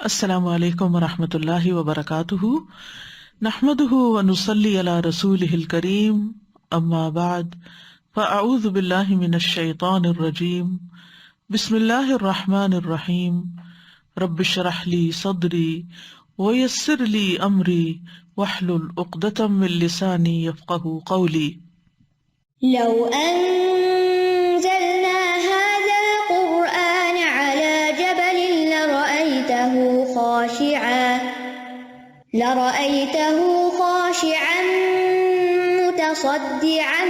السلام علیکم ورحمۃ اللہ وبرکاتہ، نحمدہ ونصلی علی رسولہ الکریم، اما بعد فاعوذ باللہ من الشیطان الرجیم، بسم اللہ الرحمن الرحیم، رب اشرح لی صدری ویسر لی امری واحلل عقدۃ من لسانی یفقہوا قولی۔ لو أنزلنا هذا القرآن على جبل لرأيته خاشعا متصدعا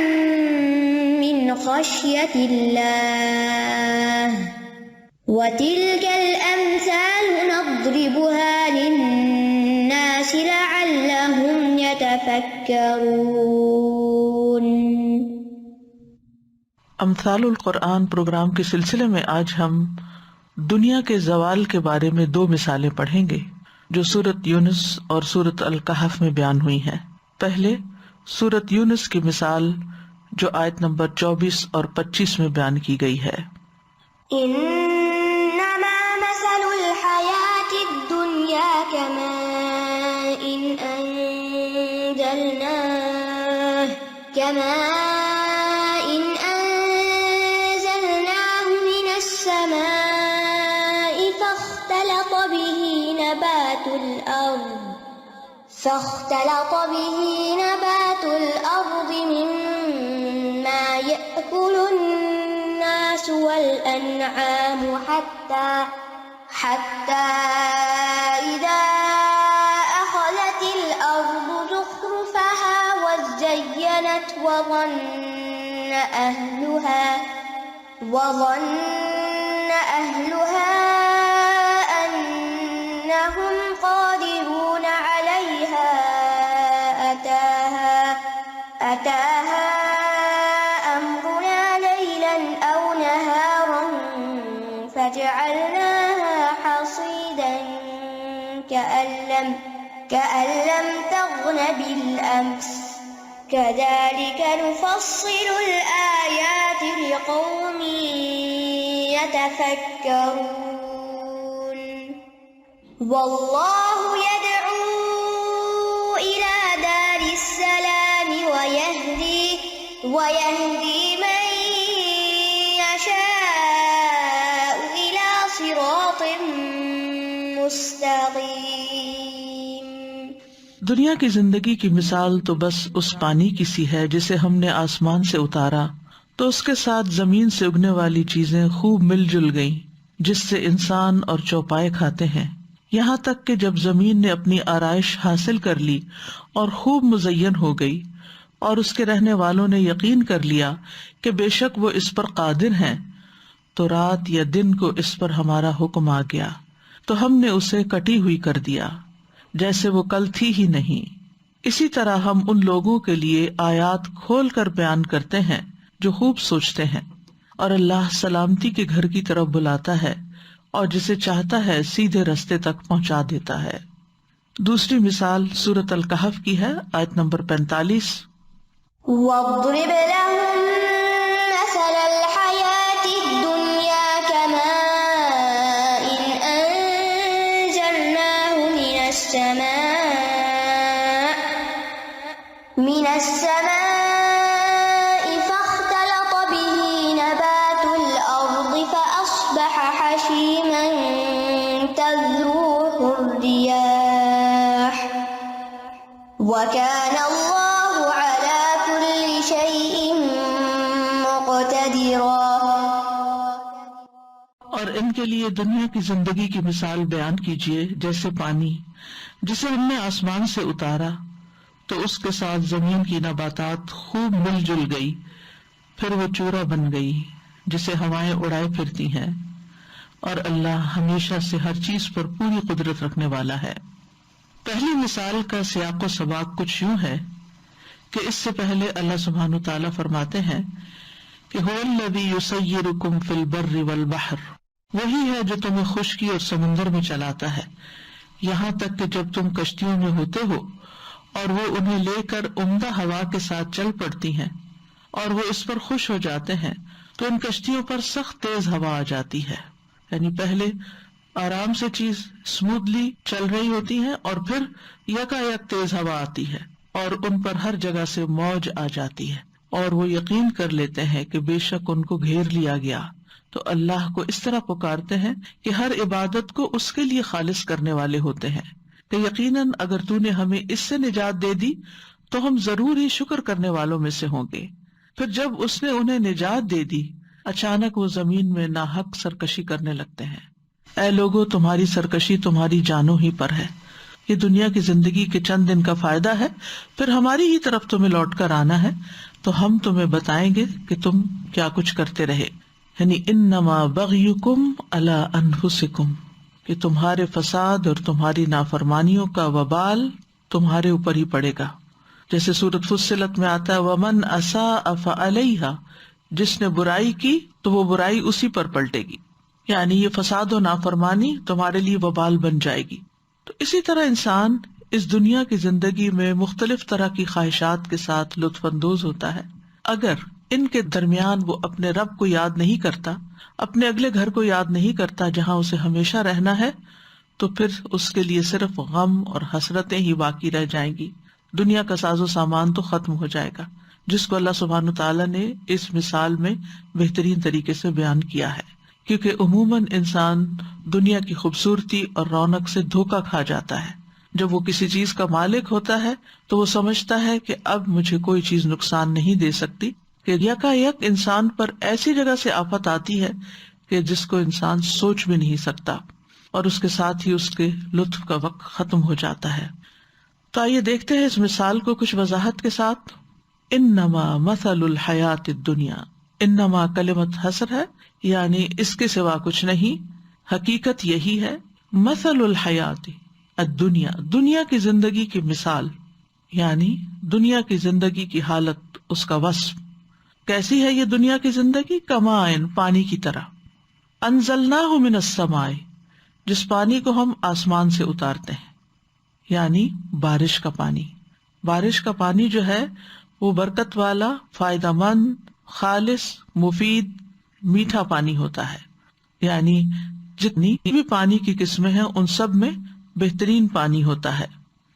من خشية الله وتلك الأمثال نضربها للناس لعلهم يتفكرون۔ امثال القرآن پروگرام کے سلسلے میں آج ہم دنیا کے زوال کے بارے میں 2 مثالیں پڑھیں گے جو سورۃ یونس اور سورۃ الکہف میں بیان ہوئی ہیں۔ پہلے سورۃ یونس کی مثال جو آیت نمبر 24 اور 25 میں بیان کی گئی ہے۔ انما مثل الحیاة الدنیا كماء انزلناه من السماء فاختلط به نبات الأرض مما يأكل الناس والأنعام حتى إذا أخذت الأرض زخرفها وزينت وظن أهلها أنهم قادرون عليها أتاها أمرنا ليلا أو نهارا فجعلناها حصيدا كأن لم تغن بالأمس كذلك نفصل الآيات لقوم يتفكرون۔ والله يدعو إلى دار السلام ويهدي من يشاء إلى صراط مستقيم۔ دنیا کی زندگی کی مثال تو بس اس پانی کی سی ہے جسے ہم نے آسمان سے اتارا تو اس کے ساتھ زمین سے اگنے والی چیزیں خوب مل جل گئیں، جس سے انسان اور چوپائے کھاتے ہیں، یہاں تک کہ جب زمین نے اپنی آرائش حاصل کر لی اور خوب مزین ہو گئی اور اس کے رہنے والوں نے یقین کر لیا کہ بے شک وہ اس پر قادر ہیں، تو رات یا دن کو اس پر ہمارا حکم آ گیا تو ہم نے اسے کٹی ہوئی کر دیا جیسے وہ کل تھی ہی نہیں۔ اسی طرح ہم ان لوگوں کے لیے آیات کھول کر بیان کرتے ہیں جو خوب سوچتے ہیں، اور اللہ سلامتی کے گھر کی طرف بلاتا ہے اور جسے چاہتا ہے سیدھے رستے تک پہنچا دیتا ہے۔ دوسری مثال سورۃ الکہف کی ہے، آیت نمبر 45۔ واضرب لهم مثل الحياة الدنيا كماء أنزلناه من السماء فاختلط به نبات الأرض فأصبح حشيما تذروه الرياح وكان الله على كل شيء مقتدرا۔ اور ان کے لیے دنیا کی زندگی کی مثال بیان کیجیے جیسے پانی جسے ہم نے آسمان سے اتارا تو اس کے ساتھ زمین کی نباتات خوب مل جل گئی، پھر وہ چورا بن گئی جسے ہوائیں اڑائے پھرتی ہیں، اور اللہ ہمیشہ سے ہر چیز پر پوری قدرت رکھنے والا ہے۔ پہلی مثال کا سیاق و سباق کچھ یوں ہے کہ اس سے پہلے اللہ سبحانہ تعالیٰ فرماتے ہیں کہ هو الذی یسیرکم فی البر والبحر، وہی ہے جو تمہیں خشکی اور سمندر میں چلاتا ہے، یہاں تک کہ جب تم کشتیوں میں ہوتے ہو اور وہ انہیں لے کر عمدہ ہوا کے ساتھ چل پڑتی ہیں اور وہ اس پر خوش ہو جاتے ہیں تو ان کشتیوں پر سخت تیز ہوا آ جاتی ہے، یعنی پہلے آرام سے چیز اسموتھلی چل رہی ہوتی ہے اور پھر یکایک تیز ہوا آتی ہے اور ان پر ہر جگہ سے موج آ جاتی ہے اور وہ یقین کر لیتے ہیں کہ بے شک ان کو گھیر لیا گیا. تو اللہ کو اس طرح پکارتے ہیں کہ ہر عبادت کو اس کے لیے خالص کرنے والے ہوتے ہیں کہ یقیناً اگر تو نے ہمیں اس سے نجات دے دی تو ہم ضرور ہی شکر کرنے والوں میں سے ہوں گے. پھر جب اس نے انہیں نجات دے دی اچانک وہ زمین میں ناحق سرکشی کرنے لگتے ہیں. اے لوگو تمہاری سرکشی تمہاری جانوں ہی پر ہے. یہ دنیا کی زندگی کے چند دن کا فائدہ ہے، پھر ہماری ہی طرف تمہیں لوٹ کر آنا ہے تو ہم تمہیں بتائیں گے کہ تم کیا کچھ کرتے رہے. یعنی انما بغیکم علی انفسکم، کہ تمہارے فساد اور تمہاری نافرمانیوں کا وبال تمہارے اوپر ہی پڑے گا. جیسے سورۃ فصلت میں آتا ہے ومن اساء فعلیہا، جس نے برائی کی تو وہ برائی اسی پر پلٹے گی. یعنی یہ فساد و نافرمانی تمہارے لیے وبال بن جائے گی. تو اسی طرح انسان اس دنیا کی زندگی میں مختلف طرح کی خواہشات کے ساتھ لطف اندوز ہوتا ہے. اگر ان کے درمیان وہ اپنے رب کو یاد نہیں کرتا، اپنے اگلے گھر کو یاد نہیں کرتا جہاں اسے ہمیشہ رہنا ہے، تو پھر اس کے لیے صرف غم اور حسرتیں ہی باقی رہ جائیں گی. دنیا کا ساز و سامان تو ختم ہو جائے گا، جس کو اللہ سبحانہ تعالیٰ نے اس مثال میں بہترین طریقے سے بیان کیا ہے. کیونکہ عموماً انسان دنیا کی خوبصورتی اور رونق سے دھوکا کھا جاتا ہے. جب وہ کسی چیز کا مالک ہوتا ہے تو وہ سمجھتا ہے کہ اب مجھے کوئی چیز نقصان نہیں دے سکتی، کہ یکایک انسان پر ایسی جگہ سے آفت آتی ہے کہ جس کو انسان سوچ بھی نہیں سکتا، اور اس کے ساتھ ہی اس کے لطف کا وقت ختم ہو جاتا ہے. تو آئیے دیکھتے ہیں اس مثال کو کچھ وضاحت کے ساتھ. انما مثل الحیات الدنیا، انما کلمت حسر ہے، یعنی اس کے سوا کچھ نہیں، حقیقت یہی ہے. مثل الحیات الدنیا، دنیا کی زندگی کی مثال، یعنی دنیا کی زندگی کی حالت، اس کا وصف. کیسی ہے یہ دنیا کی زندگی؟ کمائن، پانی کی طرح. انزلناہ من السماء، جس پانی کو ہم آسمان سے اتارتے ہیں، یعنی بارش کا پانی. بارش کا پانی جو ہے وہ برکت والا، فائدہ مند، خالص، مفید، میٹھا پانی ہوتا ہے. یعنی جتنی بھی پانی کی قسمیں ہیں ان سب میں بہترین پانی ہوتا ہے،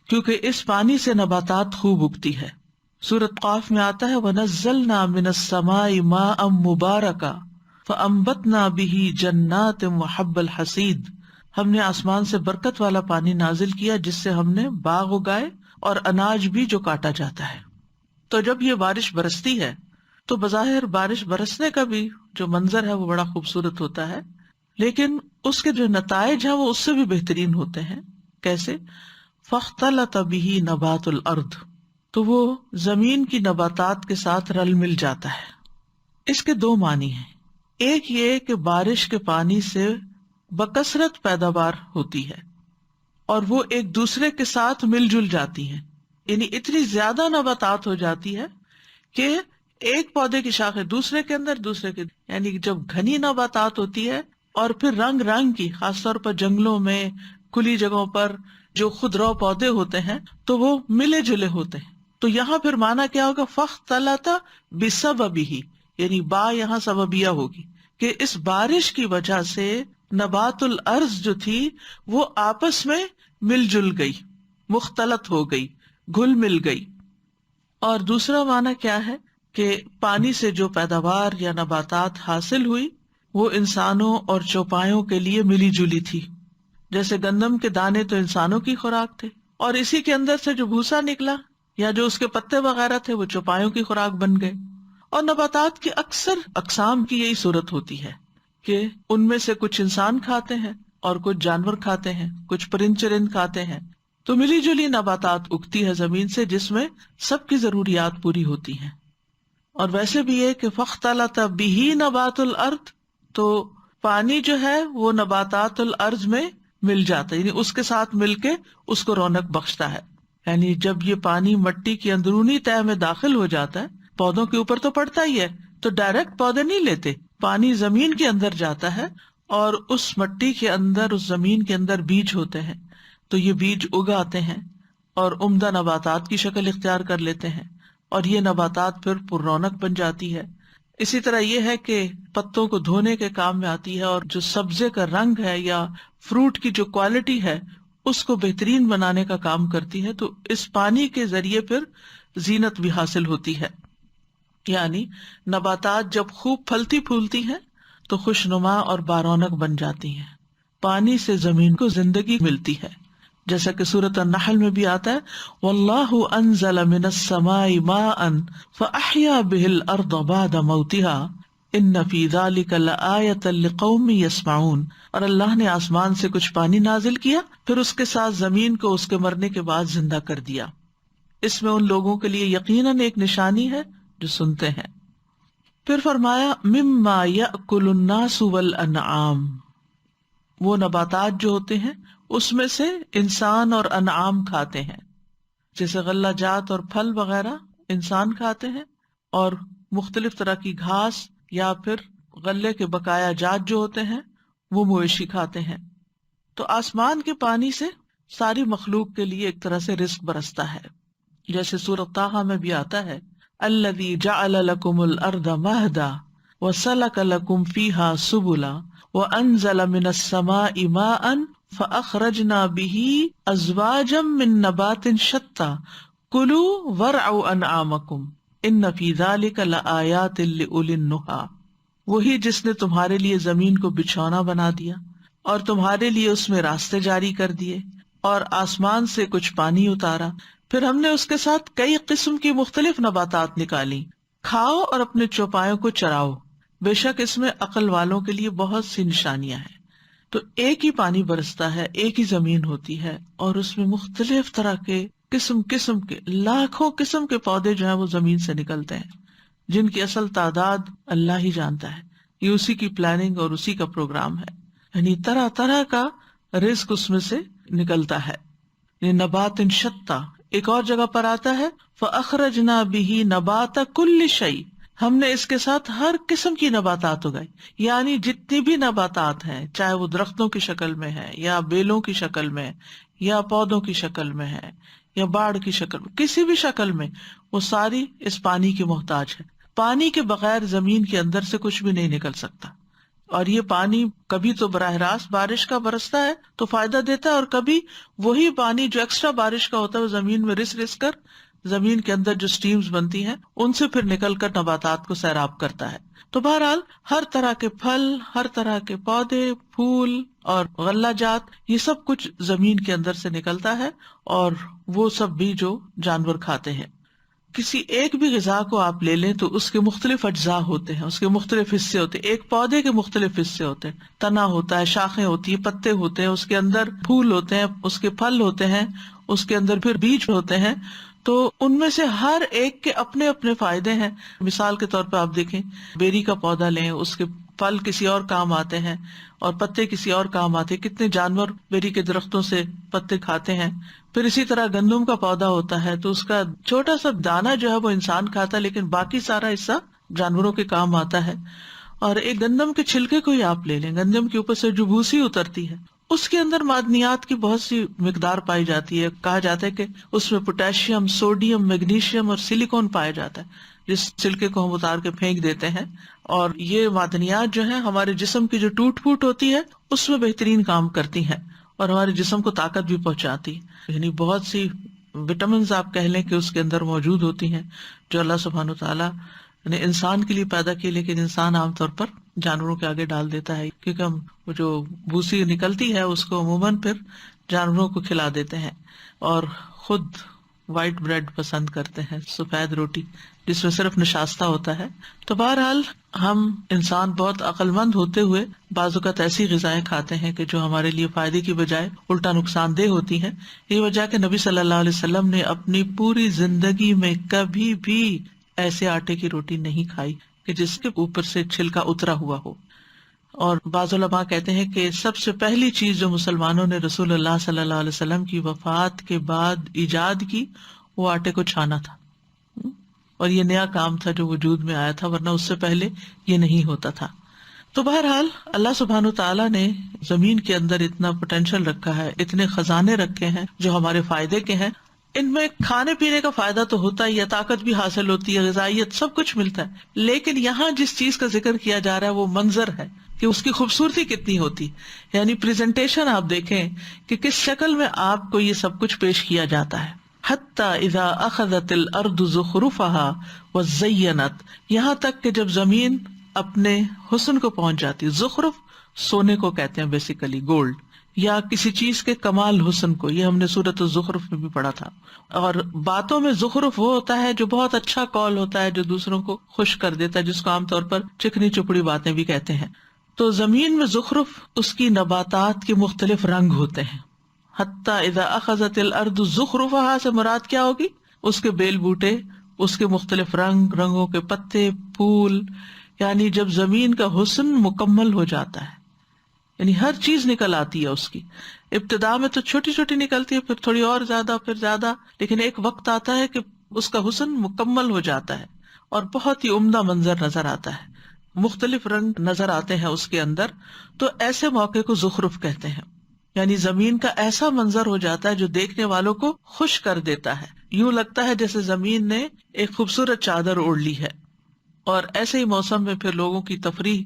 کیونکہ اس پانی سے نباتات خوب اگتی ہے. سورۃ قاف میں آتا ہے وَنَزَّلْنَا مِنَ السَّمَاءِ مَاءً مُبَارَكًا فَأَنبَتْنَا بِهِ جَنَّاتٍ وَحَبَّ الْحَصِيدِ، ہم نے آسمان سے برکت والا پانی نازل کیا جس سے ہم نے باغ اگائے اور اناج بھی جو کاٹا جاتا ہے. تو جب یہ بارش برستی ہے تو بظاہر بارش برسنے کا بھی جو منظر ہے وہ بڑا خوبصورت ہوتا ہے، لیکن اس کے جو نتائج ہیں وہ اس سے بھی بہترین ہوتے ہیں. کیسے؟ فاختلط به نبات الارض، تو وہ زمین کی نباتات کے ساتھ رل مل جاتا ہے. اس کے دو معنی ہیں. ایک یہ کہ بارش کے پانی سے بکثرت پیداوار ہوتی ہے اور وہ ایک دوسرے کے ساتھ مل جل جاتی ہیں، یعنی اتنی زیادہ نباتات ہو جاتی ہے کہ ایک پودے کی شاخیں دوسرے کے اندر، دوسرے کے، یعنی جب گھنی نباتات ہوتی ہے اور پھر رنگ رنگ کی، خاص طور پر جنگلوں میں، کھلی جگہوں پر جو خودرو پودے ہوتے ہیں تو وہ ملے جلے ہوتے ہیں. تو یہاں پھر مانا کیا ہوگا؟ فاختلط بسببہ، یعنی با یہاں سببیہ ہوگی کہ اس بارش کی وجہ سے نبات الارض جو تھی وہ آپس میں مل جل گئی، مختلط ہو گئی، گھل مل گئی. اور دوسرا معنی کیا ہے کہ پانی سے جو پیداوار یا نباتات حاصل ہوئی وہ انسانوں اور چوپایوں کے لیے ملی جلی تھی. جیسے گندم کے دانے تو انسانوں کی خوراک تھے، اور اسی کے اندر سے جو بھوسا نکلا یا جو اس کے پتے وغیرہ تھے وہ چوپایوں کی خوراک بن گئے. اور نباتات کی اکثر اقسام کی یہی صورت ہوتی ہے کہ ان میں سے کچھ انسان کھاتے ہیں اور کچھ جانور کھاتے ہیں، کچھ پرند چرند کھاتے ہیں. تو ملی جلی نباتات اگتی ہے زمین سے جس میں سب کی ضروریات پوری ہوتی ہیں. اور ویسے بھی یہ کہ فاختلط بہ نبات الارض، تو پانی جو ہے وہ نباتات الارض میں مل جاتا ہے، یعنی اس کے ساتھ مل کے اس کو رونق بخشتا ہے. یعنی جب یہ پانی مٹی کی اندرونی تہہ میں داخل ہو جاتا ہے، پودوں کے اوپر تو پڑتا ہی ہے، تو ڈائریکٹ پودے نہیں لیتے، پانی زمین کے اندر جاتا ہے اور اس مٹی کے اندر، اس زمین کے اندر بیج ہوتے ہیں، تو یہ بیج اگاتے ہیں اور عمدہ نباتات کی شکل اختیار کر لیتے ہیں، اور یہ نباتات پھر پر رونق بن جاتی ہے. اسی طرح یہ ہے کہ پتوں کو دھونے کے کام میں آتی ہے، اور جو سبزے کا رنگ ہے یا فروٹ کی جو کوالٹی ہے اس کو بہترین بنانے کا کام کرتی ہے، تو اس پانی کے ذریعے پھر زینت بھی حاصل ہوتی ہے. یعنی نباتات جب خوب پھلتی پھولتی ہیں تو خوشنما اور بارونق بن جاتی ہیں. پانی سے زمین کو زندگی ملتی ہے، جیسا کہ سورۃ النحل میں بھی آتا ہے واللہ انزل من السماء ماء فاحیا به الارض بعد موتها ان فی ذلک لآیۃ لقوم یسمعون. اور اللہ نے آسمان سے کچھ پانی نازل کیا، پھر اس کے ساتھ زمین کو اس کے مرنے کے بعد زندہ کر دیا. اس میں ان لوگوں کے لیے یقیناً ایک نشانی ہے جو سنتے ہیں. پھر فرمایا مما یأکل الناس والانعام، وہ نباتات جو ہوتے ہیں اس میں سے انسان اور انعام کھاتے ہیں، جیسے غلہ جات اور پھل وغیرہ انسان کھاتے ہیں، اور مختلف طرح کی گھاس یا پھر غلے کے بقایا جات جو ہوتے ہیں وہ مویشی کھاتے ہیں. تو آسمان کے پانی سے ساری مخلوق کے لیے ایک طرح سے رزق برستا ہے، جیسے سورۃ طٰہٰ میں بھی آتا ہے الذی جعل لکم الارض مہدا وسلک لکم فیہا سبلا وانزل من السماء ماء فاخرجنا به ازواجا من نبات شتى کلوا وارعوا انعامکم ان فی ذلک لآیات لأولی النہی. وہی جس نے تمہارے لیے زمین کو بچھونا بنا دیا اور تمہارے لیے اس میں راستے جاری کر دیے اور آسمان سے کچھ پانی اتارا، پھر ہم نے اس کے ساتھ کئی قسم کی مختلف نباتات نکالی، کھاؤ اور اپنے چوپایوں کو چراؤ، بے شک اس میں عقل والوں کے لیے بہت سی نشانیاں ہیں. تو ایک ہی پانی برستا ہے، ایک ہی زمین ہوتی ہے، اور اس میں مختلف طرح کے قسم کے لاکھوں قسم کے پودے جو ہیں وہ زمین سے نکلتے ہیں، جن کی اصل تعداد اللہ ہی جانتا ہے. یہ اسی کی پلاننگ اور اسی کا پروگرام ہے. یعنی طرح طرح کا رزق اس میں سے نکلتا ہے. یہ نبات شتّا ایک اور جگہ پر آتا ہے فَأَخْرَجْنَا بِهِ نَبَاتَ كُلِّ شَيْءٍ، ہم نے اس کے ساتھ ہر قسم کی نباتات اگائی. یعنی جتنی بھی نباتات ہیں، چاہے وہ درختوں کی شکل میں ہے یا بیلوں کی شکل میں یا پودوں کی شکل میں ہے یا باڑ کی شکل میں، کسی بھی شکل میں، وہ ساری اس پانی کی محتاج ہے. پانی کے بغیر زمین کے اندر سے کچھ بھی نہیں نکل سکتا. اور یہ پانی کبھی تو براہ راست بارش کا برستا ہے تو فائدہ دیتا ہے، اور کبھی وہی پانی جو ایکسٹرا بارش کا ہوتا ہے وہ زمین میں رس کر زمین کے اندر جو سٹیمز بنتی ہیں ان سے پھر نکل کر نباتات کو سیراب کرتا ہے. تو بہرحال ہر طرح کے پھل، ہر طرح کے پودے، پھول اور غلہ جات، یہ سب کچھ زمین کے اندر سے نکلتا ہے، اور وہ سب بھی جو جانور کھاتے ہیں. کسی ایک بھی غذا کو آپ لے لیں تو اس کے مختلف اجزاء ہوتے ہیں، اس کے مختلف حصے ہوتے ہیں. ایک پودے کے مختلف حصے ہوتے ہیں، تنا ہوتا ہے، شاخیں ہوتی ہیں، پتے ہوتے ہیں، اس کے اندر پھول ہوتے ہیں، اس کے پھل ہوتے ہیں، اس کے اندر پھر بیج ہوتے ہیں. تو ان میں سے ہر ایک کے اپنے اپنے فائدے ہیں. مثال کے طور پہ آپ دیکھیں، بیری کا پودا لیں، اس کے پھل کسی اور کام آتے ہیں اور پتے کسی اور کام آتے ہیں. کتنے جانور بیری کے درختوں سے پتے کھاتے ہیں. پھر اسی طرح گندم کا پودا ہوتا ہے تو اس کا چھوٹا سا دانہ جو ہے وہ انسان کھاتا ہے، لیکن باقی سارا حصہ جانوروں کے کام آتا ہے. اور ایک گندم کے چھلکے کو ہی آپ لے لیں، گندم کے اوپر سے جو بھوسی اترتی ہے اس کے اندر معدنیات کی بہت سی مقدار پائی جاتی ہے. کہا جاتا ہے کہ اس میں پوٹاشیم، سوڈیم، میگنیشیم اور سلیکون پایا جاتا ہے، جس چھلکے کو ہم اتار کے پھینک دیتے ہیں. اور یہ معدنیات جو ہیں ہمارے جسم کی جو ٹوٹ پھوٹ ہوتی ہے اس میں بہترین کام کرتی ہیں اور ہمارے جسم کو طاقت بھی پہنچاتی. یعنی بہت سی وٹامنز آپ کہہ لیں کہ اس کے اندر موجود ہوتی ہیں جو اللہ سبحانہ وتعالیٰ نے انسان کے لیے پیدا کی، لیکن انسان عام طور پر جانوروں کے آگے ڈال دیتا ہے، کیونکہ ہم وہ جو بھوسی نکلتی ہے اس کو عموماً پھر جانوروں کو کھلا دیتے ہیں، اور خود وائٹ بریڈ پسند کرتے ہیں، سفید روٹی جس میں صرف نشاستہ ہوتا ہے. تو بہرحال ہم انسان بہت عقل مند ہوتے ہوئے بعض اوقات ایسی غذائیں کھاتے ہیں کہ جو ہمارے لیے فائدے کی بجائے الٹا نقصان دہ ہوتی ہیں. یہ وجہ کہ نبی صلی اللہ علیہ وسلم نے اپنی پوری زندگی میں کبھی بھی ایسے آٹے کی روٹی نہیں کھائی کہ جس کے اوپر سے چھلکا اترا ہوا ہو. اور بعض علماء کہتے ہیں کہ سب سے پہلی چیز جو مسلمانوں نے رسول اللہ صلی اللہ علیہ وسلم کی وفات کے بعد ایجاد کی وہ آٹے کو چھانا تھا، اور یہ نیا کام تھا جو وجود میں آیا تھا، ورنہ اس سے پہلے یہ نہیں ہوتا تھا. تو بہرحال اللہ سبحانہ تعالیٰ نے زمین کے اندر اتنا پوٹینشیل رکھا ہے، اتنے خزانے رکھے ہیں جو ہمارے فائدے کے ہیں. ان میں کھانے پینے کا فائدہ تو ہوتا ہی ہے، طاقت بھی حاصل ہوتی ہے، غذائیت سب کچھ ملتا ہے، لیکن یہاں جس چیز کا ذکر کیا جا رہا ہے وہ منظر ہے، کہ اس کی خوبصورتی کتنی ہوتی. یعنی پریزنٹیشن آپ دیکھیں کہ کس شکل میں آپ کو یہ سب کچھ پیش کیا جاتا ہے. حتی اذا اخذت الارض زخرفها وزینت، یہاں تک کہ جب زمین اپنے حسن کو پہنچ جاتی. زخرف سونے کو کہتے ہیں بیسیکلی، گولڈ، یا کسی چیز کے کمال حسن کو. یہ ہم نے سورۃ الزخرف میں بھی پڑھا تھا. اور باتوں میں زخرف وہ ہوتا ہے جو بہت اچھا قول ہوتا ہے، جو دوسروں کو خوش کر دیتا ہے، جس کو عام طور پر چکنی چپڑی باتیں بھی کہتے ہیں. تو زمین میں زخرف اس کی نباتات کے مختلف رنگ ہوتے ہیں. حتی اذا اخذت الارض زخرفها سے مراد کیا ہوگی؟ اس کے بیل بوٹے، اس کے مختلف رنگوں کے پتے، پھول. یعنی جب زمین کا حسن مکمل ہو جاتا ہے، یعنی ہر چیز نکل آتی ہے اس کی. ابتدا میں تو چھوٹی چھوٹی نکلتی ہے، پھر تھوڑی اور زیادہ، پھر زیادہ، لیکن ایک وقت آتا ہے کہ اس کا حسن مکمل ہو جاتا ہے اور بہت ہی عمدہ منظر نظر آتا ہے، مختلف رنگ نظر آتے ہیں اس کے اندر. تو ایسے موقع کو زخرف کہتے ہیں. یعنی زمین کا ایسا منظر ہو جاتا ہے جو دیکھنے والوں کو خوش کر دیتا ہے. یوں لگتا ہے جیسے زمین نے ایک خوبصورت چادر اوڑھ لی ہے. اور ایسے ہی موسم میں پھر لوگوں کی تفریح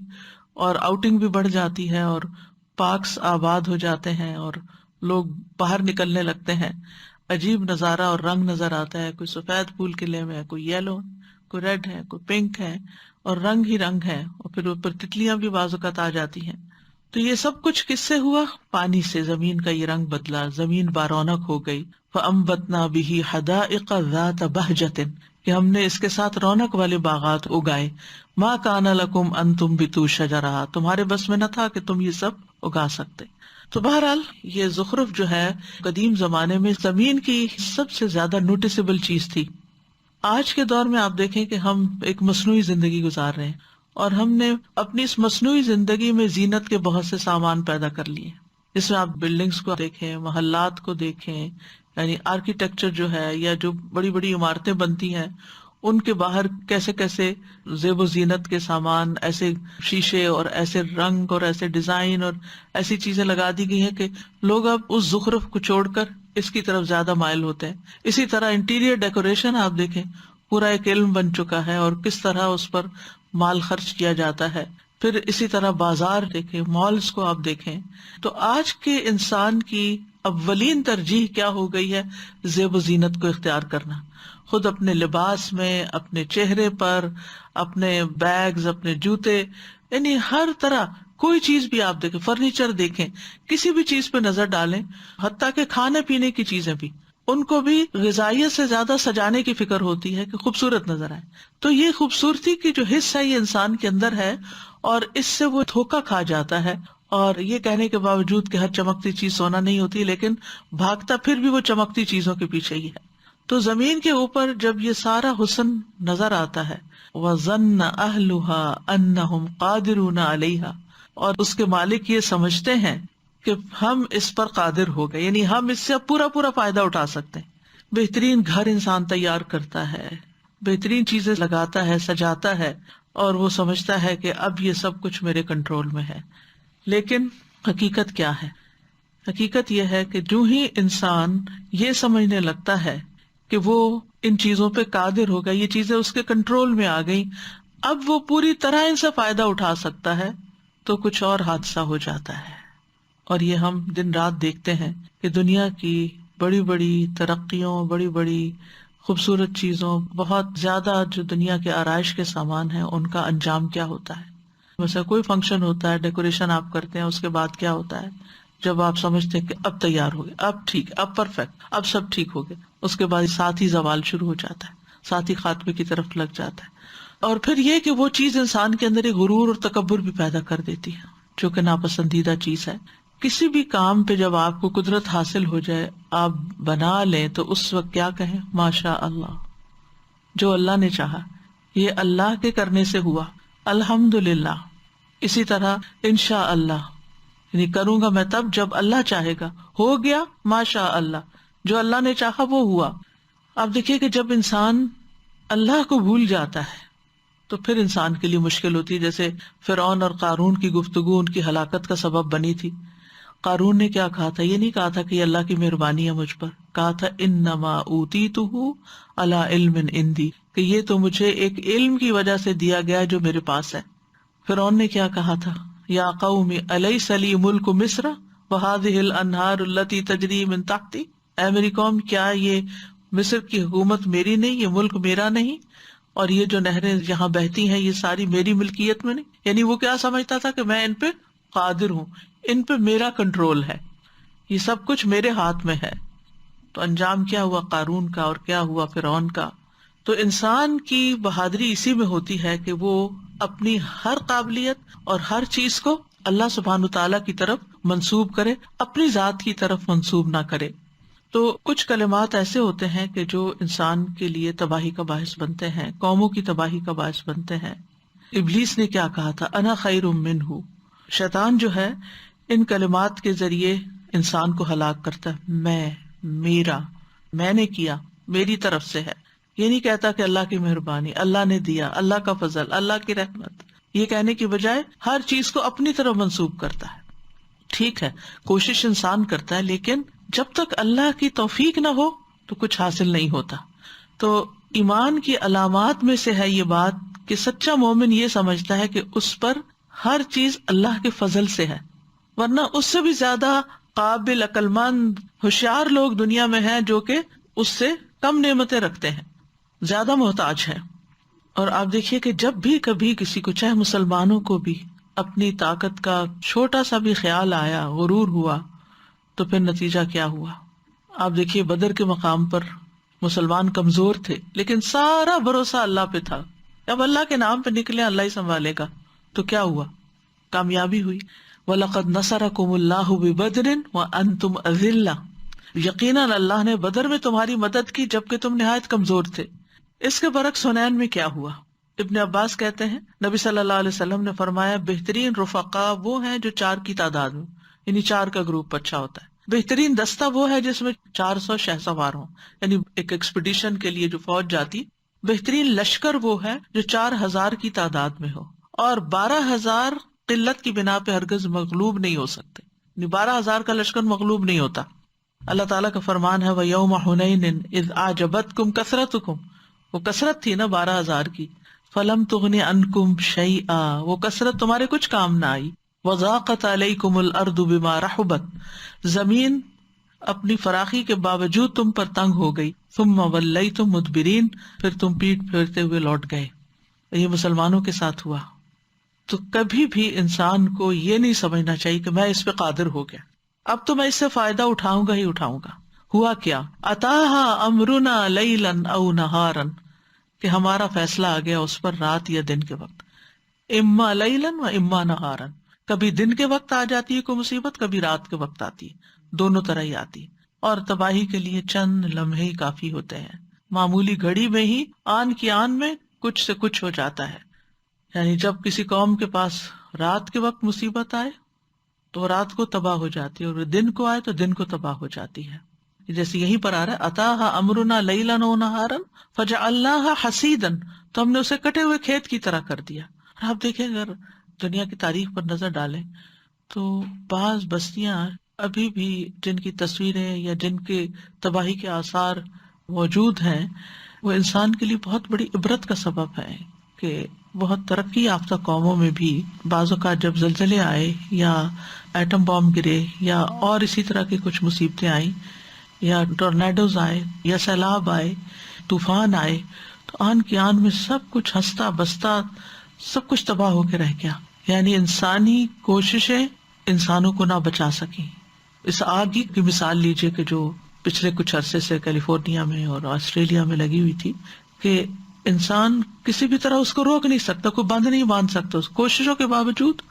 اور آؤٹنگ بھی بڑھ جاتی ہے، اور پارکس آباد ہو جاتے ہیں، اور لوگ باہر نکلنے لگتے ہیں. عجیب نظارہ اور رنگ نظر آتا ہے. کوئی سفید پھول کھلے ہوئے ہے، کوئی یلو، کوئی ریڈ ہے، کوئی پنک ہے، اور رنگ ہی رنگ ہے. اور پھر اوپر تتلیاں بھی بعض اوقات آ جاتی ہیں. تو یہ سب کچھ کس سے ہوا؟ پانی سے. زمین کا یہ رنگ بدلا، زمین بارونق ہو گئی. فَأَنبَتْنَا بِهِ حَدَائِقَ ذَاتَ بَهْجَةٍ، کہ ہم نے اس کے ساتھ رونق والے باغات اگائے. مَا كَانَ لَكُمْ أَن تُنبِتُوا شَجَرَهَا، تمہارے بس میں نہ تھا کہ تم یہ سب اگا سکتے. تو بہرحال یہ زخرف جو ہے قدیم زمانے میں زمین کی سب سے زیادہ نوٹیسیبل چیز تھی. آج کے دور میں آپ دیکھیں کہ ہم ایک مصنوعی زندگی گزار رہے ہیں، اور ہم نے اپنی اس مصنوعی زندگی میں زینت کے بہت سے سامان پیدا کر لیے. جس میں آپ بلڈنگز کو دیکھیں، محلات کو دیکھیں، یعنی آرکیٹیکچر جو ہے، یا جو بڑی بڑی عمارتیں بنتی ہیں ان کے باہر کیسے کیسے زیب و زینت کے سامان، ایسے شیشے اور ایسے رنگ اور ایسے ڈیزائن اور ایسی چیزیں لگا دی گئی ہیں کہ لوگ اب اس زخرف کو چھوڑ کر اس کی طرف زیادہ مائل ہوتے ہیں. اسی طرح انٹیریئر ڈیکوریشن آپ دیکھیں، پورا ایک علم بن چکا ہے، اور کس طرح اس پر مال خرچ کیا جاتا ہے. پھر اسی طرح بازار دیکھیں، مالز کو آپ دیکھیں. تو آج کے انسان کی اولین ترجیح کیا ہو گئی ہے؟ زیب و زینت کو اختیار کرنا. خود اپنے لباس میں، اپنے چہرے پر، اپنے بیگز، اپنے جوتے، یعنی ہر طرح کوئی چیز بھی آپ دیکھیں، فرنیچر دیکھیں، کسی بھی چیز پہ نظر ڈالیں، حتیٰ کہ کھانے پینے کی چیزیں بھی، ان کو بھی غذائیت سے زیادہ سجانے کی فکر ہوتی ہے کہ خوبصورت نظر آئے. تو یہ خوبصورتی کی جو حصہ ہے یہ انسان کے اندر ہے، اور اس سے وہ دھوکا کھا جاتا ہے. اور یہ کہنے کے باوجود کہ ہر چمکتی چیز سونا نہیں ہوتی، لیکن بھاگتا پھر بھی وہ چمکتی چیزوں کے پیچھے ہی ہے. تو زمین کے اوپر جب یہ سارا حسن نظر آتا ہے، وَظَنَّ أَهْلُهَا أَنَّهُمْ قَادِرُونَ عَلَيْهَا، اور اس کے مالک یہ سمجھتے ہیں کہ ہم اس پر قادر ہو گئے، یعنی ہم اس سے پورا فائدہ اٹھا سکتے ہیں. بہترین گھر انسان تیار کرتا ہے، بہترین چیزیں لگاتا ہے، سجاتا ہے، اور وہ سمجھتا ہے کہ اب یہ سب کچھ میرے کنٹرول میں ہے. لیکن حقیقت کیا ہے؟ حقیقت یہ ہے کہ جو ہی انسان یہ سمجھنے لگتا ہے کہ وہ ان چیزوں پہ قادر ہوگا، یہ چیزیں اس کے کنٹرول میں آ گئی، اب وہ پوری طرح ان سے فائدہ اٹھا سکتا ہے، تو کچھ اور حادثہ ہو جاتا ہے. اور یہ ہم دن رات دیکھتے ہیں کہ دنیا کی بڑی بڑی ترقیوں، بڑی بڑی خوبصورت چیزوں، بہت زیادہ جو دنیا کے آرائش کے سامان ہیں، ان کا انجام کیا ہوتا ہے. مثلا کوئی فنکشن ہوتا ہے، ڈیکوریشن آپ کرتے ہیں، اس کے بعد کیا ہوتا ہے؟ جب آپ سمجھتے ہیں کہ اب تیار ہو گئے، اب ٹھیک، اب پرفیکٹ، اب سب ٹھیک ہو گئے، اس کے بعد ساتھ ہی زوال شروع ہو جاتا ہے، ساتھ ہی خاتمے کی طرف لگ جاتا ہے. اور پھر یہ کہ وہ چیز انسان کے اندر ایک غرور اور تکبر بھی پیدا کر دیتی ہے، جو کہ ناپسندیدہ چیز ہے. کسی بھی کام پہ جب آپ کو قدرت حاصل ہو جائے، آپ بنا لیں، تو اس وقت کیا کہیں؟ ماشاء اللہ، جو اللہ نے چاہا، یہ اللہ کے کرنے سے ہوا، الحمدللہ. اسی طرح انشاء اللہ، یعنی کروں گا میں تب جب اللہ چاہے گا، ہو گیا ماشاء اللہ، جو اللہ نے چاہا وہ ہوا. آپ دیکھیے کہ جب انسان اللہ کو بھول جاتا ہے تو پھر انسان کے لیے مشکل ہوتی ہے. جیسے فرعون اور قارون کی گفتگو ان کی ہلاکت کا سبب بنی تھی. قارون نے کیا کہا تھا؟ یہ نہیں کہا تھا کہ یہ اللہ کی مہربانی ہے مجھ پر، کہا تھا انما اوتیتہ علی علم عندی، کہ یہ تو مجھے ایک علم کی وجہ سے دیا گیا جو میرے پاس ہے. فرعون نے کیا کہا تھا؟ یا قوم الیس لی ملک مصر وہذہ الانہار التی تجری من تحتی، اے میری قوم کیا یہ مصر کی حکومت میری نہیں، یہ ملک میرا نہیں، اور یہ جو نہریں یہاں بہتی ہیں یہ ساری میری ملکیت میں نہیں؟ یعنی وہ کیا سمجھتا تھا کہ میں ان پہ قادر ہوں، ان پہ میرا کنٹرول ہے، یہ سب کچھ میرے ہاتھ میں ہے۔ تو انجام کیا ہوا قارون کا اور کیا ہوا فرعون کا۔ تو انسان کی بہادری اسی میں ہوتی ہے کہ وہ اپنی ہر قابلیت اور ہر چیز کو اللہ سبحانہ تعالیٰ کی طرف منسوب کرے، اپنی ذات کی طرف منسوب نہ کرے۔ تو کچھ کلمات ایسے ہوتے ہیں کہ جو انسان کے لیے تباہی کا باعث بنتے ہیں، قوموں کی تباہی کا باعث بنتے ہیں۔ ابلیس نے کیا کہا تھا؟ انا خیر منہ۔ شیطان جو ہے ان کلمات کے ذریعے انسان کو ہلاک کرتا ہے، میں، میرا، میں نے کیا، میری طرف سے ہے۔ یہ نہیں کہتا کہ اللہ کی مہربانی، اللہ نے دیا، اللہ کا فضل، اللہ کی رحمت، یہ کہنے کی بجائے ہر چیز کو اپنی طرف منسوب کرتا ہے۔ ٹھیک ہے، کوشش انسان کرتا ہے، لیکن جب تک اللہ کی توفیق نہ ہو تو کچھ حاصل نہیں ہوتا۔ تو ایمان کی علامات میں سے ہے یہ بات کہ سچا مومن یہ سمجھتا ہے کہ اس پر ہر چیز اللہ کے فضل سے ہے، ورنہ اس سے بھی زیادہ قابل، عقل مند، ہوشیار لوگ دنیا میں ہیں جو کہ اس سے کم نعمتیں رکھتے ہیں، زیادہ محتاج ہیں۔ اور آپ دیکھیے کہ جب بھی کبھی کسی کو، چاہے مسلمانوں کو بھی، اپنی طاقت کا چھوٹا سا بھی خیال آیا، غرور ہوا، تو پھر نتیجہ کیا ہوا؟ آپ دیکھیے بدر کے مقام پر مسلمان کمزور تھے لیکن سارا بھروسہ اللہ پہ تھا، اب اللہ کے نام پہ نکلے اللہ ہی سنبھالے گا۔ تو کیا ہوا؟ کامیابی ہوئی۔ وَلَقَدْ نَصَرَكُمُ اللَّهُ بِبَدْرٍ وَأَنْتُمْ أَذِلَّةٌ، یقیناً اللہ نے بدر میں تمہاری مدد کی جبکہ تم نہایت کمزور تھے۔ اس کے برعکس حنین میں کیا ہوا؟ ابن عباس کہتے ہیں نبی صلی اللہ علیہ وسلم نے فرمایا بہترین رفقا وہ ہیں جو 4 کی تعداد میں، یعنی 4 کا گروپ اچھا ہوتا ہے۔ بہترین دستہ وہ ہے جس میں 400 شہسوار ہوں، یعنی ایک ایکسپیڈیشن کے لیے جو فوج جاتی۔ بہترین لشکر وہ ہے جو 4000 کی تعداد میں ہو، اور 12000 قلت کی بنا پہ ہرگز مغلوب نہیں ہو سکتے، یعنی 12000 کا لشکر مغلوب نہیں ہوتا۔ اللہ تعالیٰ کا فرمان ہے وَيَوْمَ حُنَيْنٍ إِذْ أَعْجَبَتْكُمْ كَثْرَتُكُمْ، وہ کثرت تھی نا 12000 کی، فَلَمْ تُغْنِ عَنْكُمْ شَيْئًا، وہ کثرت تمہارے کچھ کام نہ آئی۔ وَضَاقَتْ عَلَيْكُمُ الْأَرْضُ بِمَا رَحُبَتْ، زمین اپنی فراخی کے باوجود تم پر تنگ ہو گئی۔ ثُمَّ وَلَّيْتُمْ مُدْبِرِينَ، پھر تم پیٹ پھیرتے ہوئے لوٹ گئے۔ یہ مسلمانوں کے ساتھ ہوا۔ تو کبھی بھی انسان کو یہ نہیں سمجھنا چاہیے کہ میں اس پہ قادر ہو گیا، اب تو میں اس سے فائدہ اٹھاؤں گا ہی اٹھاؤں گا۔ ہوا کیا؟ اتاہا امرنا لیلا او نہارا، کہ ہمارا فیصلہ آ گیا اس پر رات یا دن کے وقت، اما لیلا و اما نہارا، کبھی دن کے وقت آ جاتی ہے کوئی مصیبت، کبھی رات کے وقت آتی ہے، دونوں طرح ہی آتی ہے، اور تباہی کے لیے چند لمحے ہی کافی ہوتے ہیں۔ معمولی گھڑی میں ہی آن کی آن میں کچھ سے کچھ ہو جاتا ہے۔ یعنی جب کسی قوم کے پاس رات کے وقت مصیبت آئے تو رات کو تباہ ہو جاتی ہے، اور دن کو آئے تو دن کو تباہ ہو جاتی ہے۔ جیسے یہیں پر آ رہا ہے اتاہا امرنا لیلا و نہارا فجعلناہا حصیدا، تو ہم نے اسے کٹے ہوئے کھیت کی طرح کر دیا۔ اور آپ دیکھیں اگر دنیا کی تاریخ پر نظر ڈالیں تو بعض بستیاں ابھی بھی جن کی تصویریں یا جن کے تباہی کے آثار موجود ہیں، وہ انسان کے لیے بہت بڑی عبرت کا سبب ہے کہ بہت ترقی یافتہ قوموں میں بھی بعض اوقات جب زلزلے آئے یا ایٹم بام گرے یا اور اسی طرح کی کچھ مصیبتیں آئیں یا ٹورنیڈوز آئے یا سیلاب آئے، طوفان آئے، تو آن کی آن میں سب کچھ ہنستا بستا سب کچھ تباہ ہو کے رہ گیا۔ یعنی انسانی کوششیں انسانوں کو نہ بچا سکیں۔ اس آگ کی مثال لیجئے کہ جو پچھلے کچھ عرصے سے کیلیفورنیا میں اور آسٹریلیا میں لگی ہوئی تھی، کہ انسان کسی بھی طرح اس کو روک نہیں سکتا، کوئی بند نہیں باندھ سکتا، اس کوششوں کے باوجود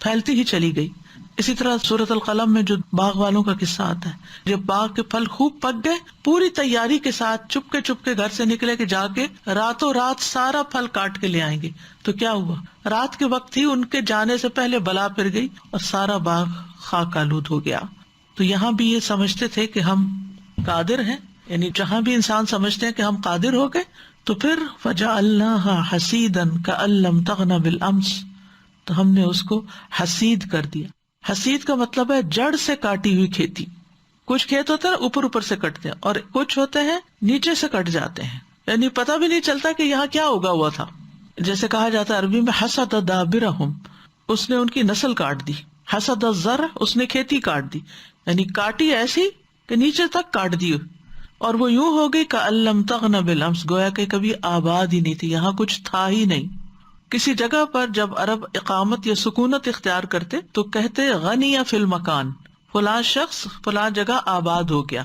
پھیلتی ہی چلی گئی۔ اسی طرح سورۃ القلم میں جو باغ والوں کا قصہ آتا ہے، جب باغ کے پھل خوب پک گئے، پوری تیاری کے ساتھ چپ کے گھر سے نکلے کہ جا کے راتوں رات سارا پھل کاٹ کے لے آئیں گے، تو کیا ہوا؟ رات کے وقت ہی ان کے جانے سے پہلے بلا پھر گئی اور سارا باغ خاک آلود ہو گیا۔ تو یہاں بھی یہ سمجھتے تھے کہ ہم قادر ہیں، یعنی جہاں بھی انسان سمجھتے ہیں کہ ہم قادر ہو گئے، تو پھر فجعلناہا حصیدا کأن لم تغن بالامس، تو ہم نے اس کو حسید کر دیا۔ حسید کا مطلب ہے جڑ سے کاٹی ہوئی کھیتی۔ کچھ کھیت ہوتے ہیں اوپر سے کٹتے ہیں، اور کچھ ہوتے ہیں نیچے سے کٹ جاتے ہیں، یعنی پتہ بھی نہیں چلتا کہ یہاں کیا اگا ہوا تھا۔ جیسے کہا جاتا ہے عربی میں حسد دابرہم، اس نے ان کی نسل کاٹ دی. حسد الزرع، اس نے کھیتی کاٹ دی، یعنی کاٹی ایسی کہ نیچے تک کاٹ دی، اور وہ یوں ہو گئی کأن لم تغن بالامس، گویا کہ کبھی آباد ہی نہیں تھی، یہاں کچھ تھا ہی نہیں. کسی جگہ پر جب عرب اقامت یا سکونت اختیار کرتے تو کہتے غنی فی المکان، فلاں شخص فلاں جگہ آباد ہو گیا.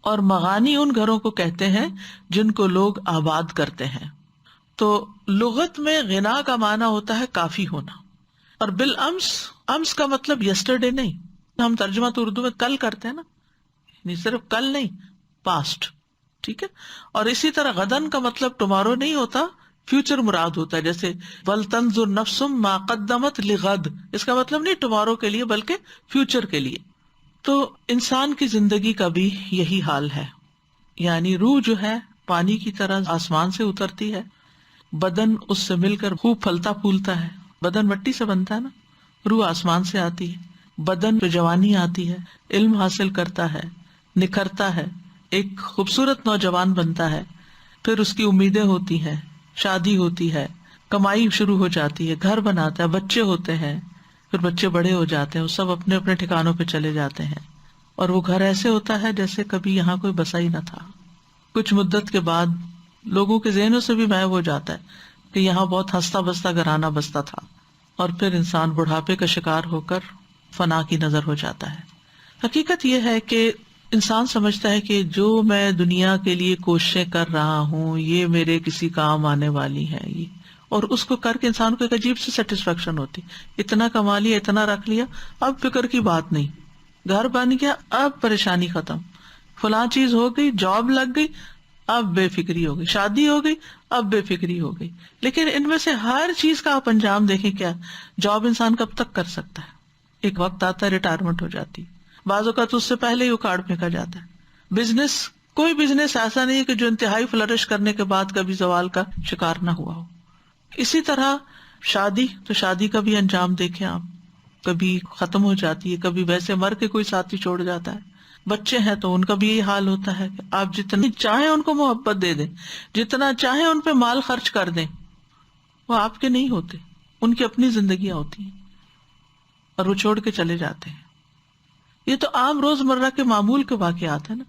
اور مغانی ان گھروں کو کہتے ہیں جن کو لوگ آباد کرتے ہیں. تو لغت میں غنا کا معنی ہوتا ہے کافی ہونا، اور بالامس، امس کا مطلب یسٹرڈے نہیں، ہم ترجمہ تو اردو میں کل کرتے ہیں نا، نہیں صرف کل نہیں، پاسٹ، ٹھیک ہے. اور اسی طرح غدن کا مطلب ٹمارو نہیں ہوتا، فیوچر مراد ہوتا ہے. جیسے ولتنظر نفس ما قدمت لغد، اس کا مطلب نہیں ٹمارو کے لیے بلکہ فیوچر کے لیے. تو انسان کی زندگی کا بھی یہی حال ہے، یعنی روح جو ہے پانی کی طرح آسمان سے اترتی ہے، بدن اس سے مل کر خوب پھلتا پھولتا ہے. بدن مٹی سے بنتا ہے نا، روح آسمان سے آتی ہے، بدن پہ جوانی آتی ہے، علم حاصل کرتا ہے، نکھرتا ہے، ایک خوبصورت نوجوان بنتا ہے، پھر اس کی امیدیں ہوتی ہیں، شادی ہوتی ہے، کمائی شروع ہو جاتی ہے، گھر بناتا ہے، بچے ہوتے ہیں، پھر بچے بڑے ہو جاتے ہیں، وہ سب اپنے اپنے ٹھکانوں پہ چلے جاتے ہیں، اور وہ گھر ایسے ہوتا ہے جیسے کبھی یہاں کوئی بسا ہی نہ تھا. کچھ مدت کے بعد لوگوں کے ذہنوں سے بھی غائب ہو جاتا ہے کہ یہاں بہت ہنستا بستا گھرانہ بستا تھا، اور پھر انسان بڑھاپے کا شکار ہو کر فنا کی نظر ہو جاتا ہے. حقیقت یہ ہے کہ انسان سمجھتا ہے کہ جو میں دنیا کے لیے کوششیں کر رہا ہوں یہ میرے کسی کام آنے والی ہے، یہ، اور اس کو کر کے انسان کو ایک عجیب سی سیٹسفیکشن ہوتی، اتنا کما لیا، اتنا رکھ لیا، اب فکر کی بات نہیں، گھر بن گیا، اب پریشانی ختم، فلاں چیز ہو گئی، جاب لگ گئی، اب بے فکری ہو گئی، شادی ہو گئی، اب بے فکری ہو گئی. لیکن ان میں سے ہر چیز کا آپ انجام دیکھیں، کیا جاب انسان کب تک کر سکتا ہے؟ ایک وقت آتا ہے ریٹائرمنٹ ہو جاتی، بعض اوقات اس سے پہلے ہی اکھاڑ پھینکا جاتا ہے. بزنس، کوئی بزنس ایسا نہیں ہے کہ جو انتہائی فلرش کرنے کے بعد کبھی زوال کا شکار نہ ہوا ہو. اسی طرح شادی، تو شادی کا بھی انجام دیکھیں آپ، کبھی ختم ہو جاتی ہے، کبھی ویسے مر کے کوئی ساتھی چھوڑ جاتا ہے. بچے ہیں تو ان کا بھی یہی حال ہوتا ہے کہ آپ جتنی چاہیں ان کو محبت دے دیں، جتنا چاہیں ان پہ مال خرچ کر دیں، وہ آپ کے نہیں ہوتے، ان کی اپنی زندگیاں ہوتی ہیں، اور وہ چھوڑ کے چلے جاتے ہیں. یہ تو عام روزمرہ کے معمول کے واقعات ہیں نا.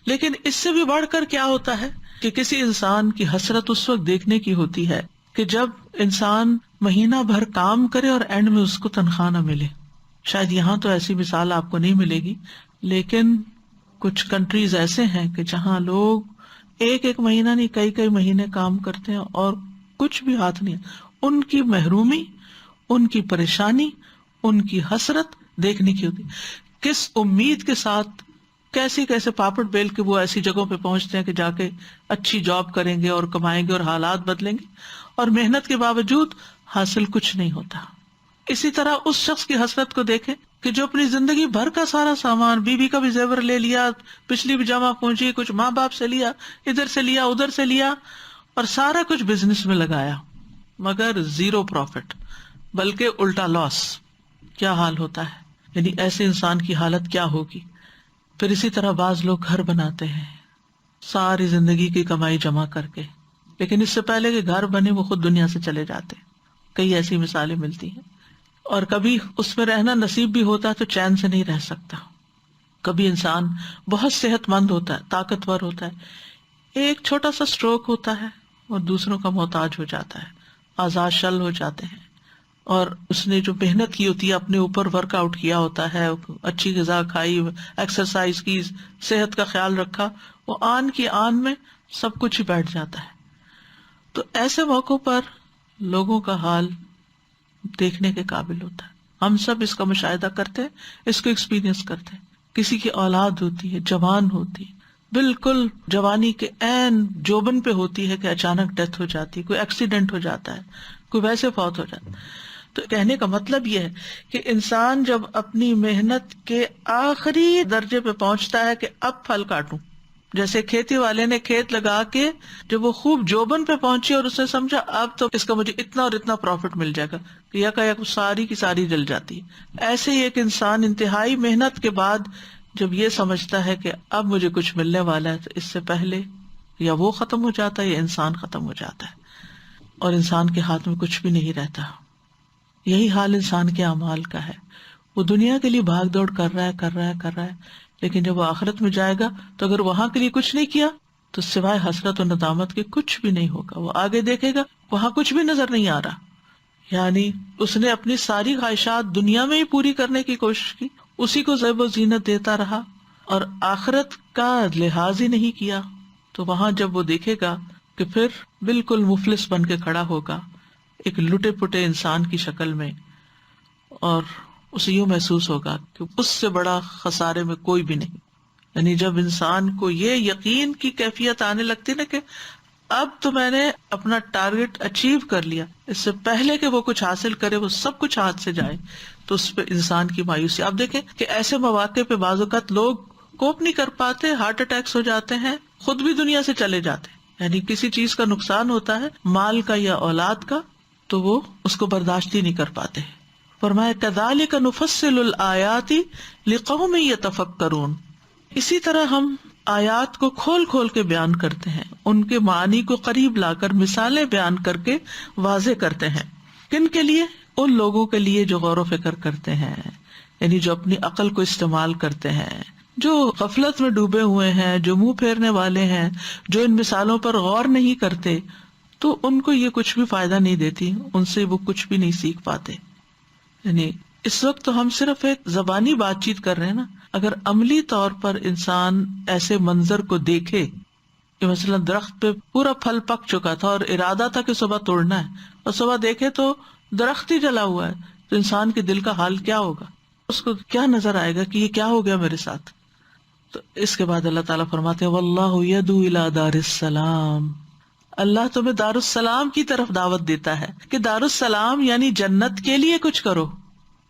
لیکن اس سے بھی بڑھ کر کیا ہوتا ہے کہ کسی انسان کی حسرت اس وقت دیکھنے کی ہوتی ہے کہ جب انسان مہینہ بھر کام کرے اور اینڈ میں اس کو تنخواہ نہ ملے. شاید یہاں تو ایسی مثال آپ کو نہیں ملے گی، لیکن کچھ کنٹریز ایسے ہیں کہ جہاں لوگ ایک ایک مہینہ نہیں، کئی کئی مہینے کام کرتے ہیں اور کچھ بھی ہاتھ نہیں. ان کی محرومی، ان کی پریشانی، ان کی حسرت دیکھنے کی ہوتی، کس امید کے ساتھ کیسے کیسے پاپڑ بیل کے وہ ایسی جگہوں پہ پہنچتے ہیں کہ جا کے اچھی جاب کریں گے اور کمائیں گے اور حالات بدلیں گے، اور محنت کے باوجود حاصل کچھ نہیں ہوتا. اسی طرح اس شخص کی حسرت کو دیکھیں کہ جو اپنی زندگی بھر کا سارا سامان، بیوی کا بھی زیور لے لیا، پچھلی بھی جمع پونجی، کچھ ماں باپ سے لیا، ادھر سے لیا ادھر سے لیا، اور سارا کچھ بزنس میں لگایا، مگر زیرو پروفٹ، بلکہ الٹا لاس. کیا حال ہوتا ہے، یعنی ایسے انسان کی حالت کیا ہوگی. پھر اسی طرح بعض لوگ گھر بناتے ہیں ساری زندگی کی کمائی جمع کر کے، لیکن اس سے پہلے کہ گھر بنے وہ خود دنیا سے چلے جاتے. کئی ایسی مثالیں ملتی ہیں. اور کبھی اس میں رہنا نصیب بھی ہوتا ہے تو چین سے نہیں رہ سکتا. کبھی انسان بہت صحت مند ہوتا ہے، طاقتور ہوتا ہے، ایک چھوٹا سا سٹروک ہوتا ہے اور دوسروں کا محتاج ہو جاتا ہے، اعضاء شل ہو جاتے ہیں، اور اس نے جو محنت کی ہوتی ہے، اپنے اوپر ورک آؤٹ کیا ہوتا ہے، اچھی غذا کھائی، ایکسرسائز کی، صحت کا خیال رکھا، وہ آن کی آن میں سب کچھ ہی بیٹھ جاتا ہے. تو ایسے موقعوں پر لوگوں کا حال دیکھنے کے قابل ہوتا ہے. ہم سب اس کا مشاہدہ کرتے ہیں، اس کو ایکسپیرینس کرتے ہیں. کسی کی اولاد ہوتی ہے، جوان ہوتی ہے، بالکل جوانی کے عین جوبن پہ ہوتی ہے کہ اچانک ڈیتھ ہو جاتی ہے، کوئی ایکسیڈنٹ ہو جاتا ہے، کوئی ویسے فوت ہو جاتا ہے. تو کہنے کا مطلب یہ ہے کہ انسان جب اپنی محنت کے آخری درجے پہ پہنچتا ہے کہ اب پھل کاٹوں، جیسے کھیتی والے نے کھیت لگا کے جب وہ خوب جوبن پہ پہنچی اور اس نے سمجھا اب تو اس کا مجھے اتنا اور اتنا پروفٹ مل جائے گا، یک ساری کی ساری جل جاتی ہے. ایسے ہی ایک انسان انتہائی محنت کے بعد جب یہ سمجھتا ہے کہ اب مجھے کچھ ملنے والا ہے، تو اس سے پہلے یا وہ ختم ہو جاتا ہے یا انسان ختم ہو جاتا ہے، اور انسان کے ہاتھ میں کچھ بھی نہیں رہتا. یہی حال انسان کے اعمال کا ہے. وہ دنیا کے لیے بھاگ دوڑ کر رہا ہے لیکن جب وہ آخرت میں جائے گا تو اگر وہاں کے لیے کچھ نہیں کیا تو سوائے حسرت و ندامت کے کچھ بھی نہیں ہوگا. وہ آگے دیکھے گا وہاں کچھ بھی نظر نہیں آ رہا. یعنی اس نے اپنی ساری خواہشات دنیا میں ہی پوری کرنے کی کوشش کی, اسی کو زیب و زینت دیتا رہا اور آخرت کا لحاظ ہی نہیں کیا. تو وہاں جب وہ دیکھے گا کہ پھر بالکل مفلس بن کے کھڑا ہوگا ایک لٹے پٹے انسان کی شکل میں, اور اسے یوں محسوس ہوگا کہ اس سے بڑا خسارے میں کوئی بھی نہیں. یعنی جب انسان کو یہ یقین کی کیفیت آنے لگتی نا کہ اب تو میں نے اپنا ٹارگٹ اچیو کر لیا, اس سے پہلے کہ وہ کچھ حاصل کرے وہ سب کچھ ہاتھ سے جائے, تو اس پہ انسان کی مایوسی. آپ دیکھیں کہ ایسے مواقع پہ بعض اوقات لوگ کوپ نہیں کر پاتے, ہارٹ اٹیکس ہو جاتے ہیں, خود بھی دنیا سے چلے جاتے ہیں. یعنی کسی چیز کا نقصان ہوتا ہے, مال کا یا اولاد کا, تو وہ اس کو برداشت ہی نہیں کر پاتے. فرمایا کذالک نفصل الآیات لقوم یتفکرون, اسی طرح ہم آیات کو کھول کھول کے بیان کرتے ہیں, ان کے معنی کو قریب لا کر مثالیں بیان کر کے واضح کرتے ہیں. کن کے لیے؟ ان لوگوں کے لیے جو غور و فکر کرتے ہیں, یعنی جو اپنی عقل کو استعمال کرتے ہیں, جو غفلت میں ڈوبے ہوئے ہیں, جو منہ پھیرنے والے ہیں, جو ان مثالوں پر غور نہیں کرتے, تو ان کو یہ کچھ بھی فائدہ نہیں دیتی, ان سے وہ کچھ بھی نہیں سیکھ پاتے. یعنی اس وقت تو ہم صرف ایک زبانی بات چیت کر رہے ہیں نا, اگر عملی طور پر انسان ایسے منظر کو دیکھے کہ مثلا درخت پہ پورا پھل پک چکا تھا اور ارادہ تھا کہ صبح توڑنا ہے, اور صبح دیکھے تو درخت ہی جلا ہوا ہے, تو انسان کے دل کا حال کیا ہوگا؟ اس کو کیا نظر آئے گا کہ یہ کیا ہو گیا میرے ساتھ. تو اس کے بعد اللہ تعالیٰ فرماتے ہیں واللہ یدعو الی دار السلام, اللہ تمہیں دار السلام کی طرف دعوت دیتا ہے کہ دار السلام یعنی جنت کے لیے کچھ کرو,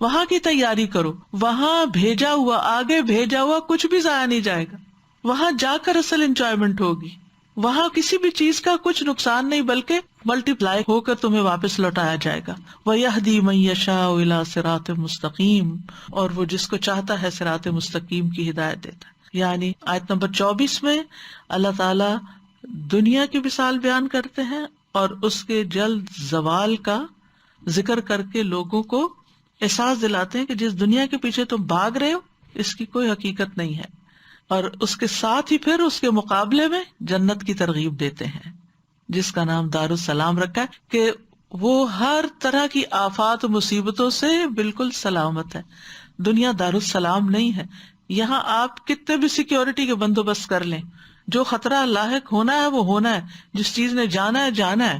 وہاں کی تیاری کرو, وہاں بھیجا ہوا, آگے بھیجا ہوا کچھ بھی ضائع نہیں جائے گا, وہاں جا کر اصل انجوائمنٹ ہوگی, وہاں کسی بھی چیز کا کچھ نقصان نہیں بلکہ ملٹی پلائی ہو کر تمہیں واپس لوٹایا جائے گا. وَيَهْدِي مَن يَشَاءُ إِلَىٰ صِرَاطٍ مُسْتَقِيمٍ, اور وہ جس کو چاہتا ہے صراط مستقیم کی ہدایت دیتا ہے. یعنی آیت نمبر 24 میں اللہ تعالیٰ دنیا کی مثال بیان کرتے ہیں اور اس کے جلد زوال کا ذکر کر کے لوگوں کو احساس دلاتے ہیں کہ جس دنیا کے پیچھے تم بھاگ رہے ہو اس کی کوئی حقیقت نہیں ہے, اور اس کے ساتھ ہی پھر اس کے مقابلے میں جنت کی ترغیب دیتے ہیں جس کا نام دار السلام رکھا ہے کہ وہ ہر طرح کی آفات و مصیبتوں سے بالکل سلامت ہے. دنیا دار السلام نہیں ہے, یہاں آپ کتنے بھی سیکیورٹی کے بندوبست کر لیں, جو خطرہ لاحق ہونا ہے وہ ہونا ہے, جس چیز نے جانا ہے جانا ہے,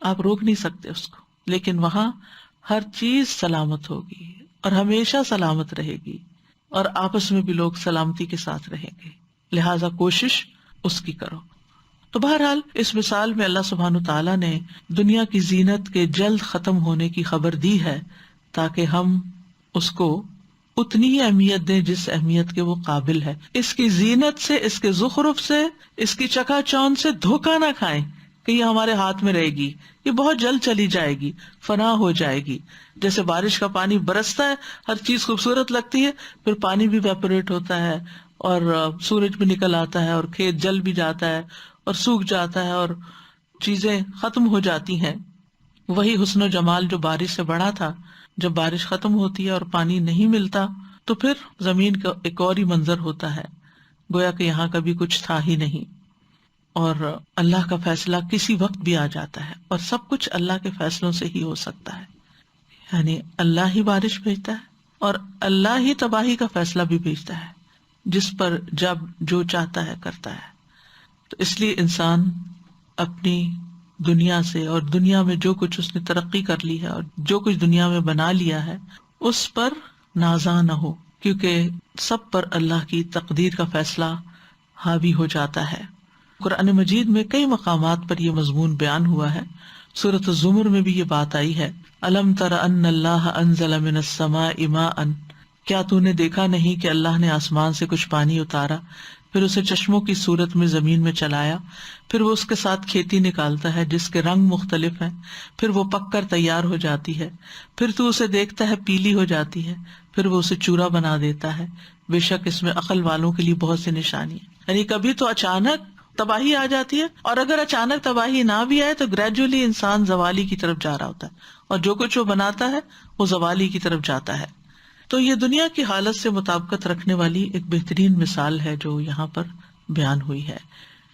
آپ روک نہیں سکتے اس کو, لیکن وہاں ہر چیز سلامت ہوگی اور ہمیشہ سلامت رہے گی, اور آپس میں بھی لوگ سلامتی کے ساتھ رہیں گے. لہذا کوشش اس کی کرو. تو بہرحال اس مثال میں اللہ سبحانہ تعالیٰ نے دنیا کی زینت کے جلد ختم ہونے کی خبر دی ہے تاکہ ہم اس کو اتنی ہی اہمیت دیں جس اہمیت کے وہ قابل ہے. اس کی زینت سے, اس کے زخرف سے, اس کی چکا چوند سے دھوکہ نہ کھائیں کہ یہ ہمارے ہاتھ میں رہے گی, یہ بہت جلد چلی جائے گی, فنا ہو جائے گی. جیسے بارش کا پانی برستا ہے, ہر چیز خوبصورت لگتی ہے, پھر پانی بھی ویپوریٹ ہوتا ہے اور سورج بھی نکل آتا ہے اور کھیت جل بھی جاتا ہے اور سوکھ جاتا ہے اور چیزیں ختم ہو جاتی ہیں. وہی حسن و جمال جو بارش سے بڑھا تھا, جب بارش ختم ہوتی ہے اور پانی نہیں ملتا تو پھر زمین کا ایک اور ہی منظر ہوتا ہے, گویا کہ یہاں کبھی کچھ تھا ہی نہیں. اور اللہ کا فیصلہ کسی وقت بھی آ جاتا ہے, اور سب کچھ اللہ کے فیصلوں سے ہی ہو سکتا ہے. یعنی اللہ ہی بارش بھیجتا ہے اور اللہ ہی تباہی کا فیصلہ بھی بھیجتا ہے, جس پر جب جو چاہتا ہے کرتا ہے. تو اس لیے انسان اپنی دنیا سے اور دنیا میں جو کچھ اس نے ترقی کر لی ہے اور جو کچھ دنیا میں بنا لیا ہے اس پر نازاں نہ ہو, کیونکہ سب پر اللہ کی تقدیر کا فیصلہ حاوی ہو جاتا ہے. قرآن مجید میں کئی مقامات پر یہ مضمون بیان ہوا ہے. سورۃ الزمر میں بھی یہ بات آئی ہے, الم تر ان اللہ انزل من السماء ماء, کیا تو نے دیکھا نہیں کہ اللہ نے آسمان سے کچھ پانی اتارا, پھر اسے چشموں کی صورت میں زمین میں چلایا, پھر وہ اس کے ساتھ کھیتی نکالتا ہے جس کے رنگ مختلف ہیں, پھر وہ پک کر تیار ہو جاتی ہے, پھر تو اسے دیکھتا ہے پیلی ہو جاتی ہے, پھر وہ اسے چورا بنا دیتا ہے. بے شک اس میں عقل والوں کے لیے بہت سی نشانی ہے. یعنی کبھی تو اچانک تباہی آ جاتی ہے، اور اگر اچانک تباہی نہ بھی آئے تو گریجولی انسان زوالی کی طرف جا رہا ہوتا ہے، اور جو کچھ وہ بناتا ہے وہ زوالی کی طرف جاتا ہے۔ تو یہ دنیا کی حالت سے مطابقت رکھنے والی ایک بہترین مثال ہے جو یہاں پر بیان ہوئی ہے،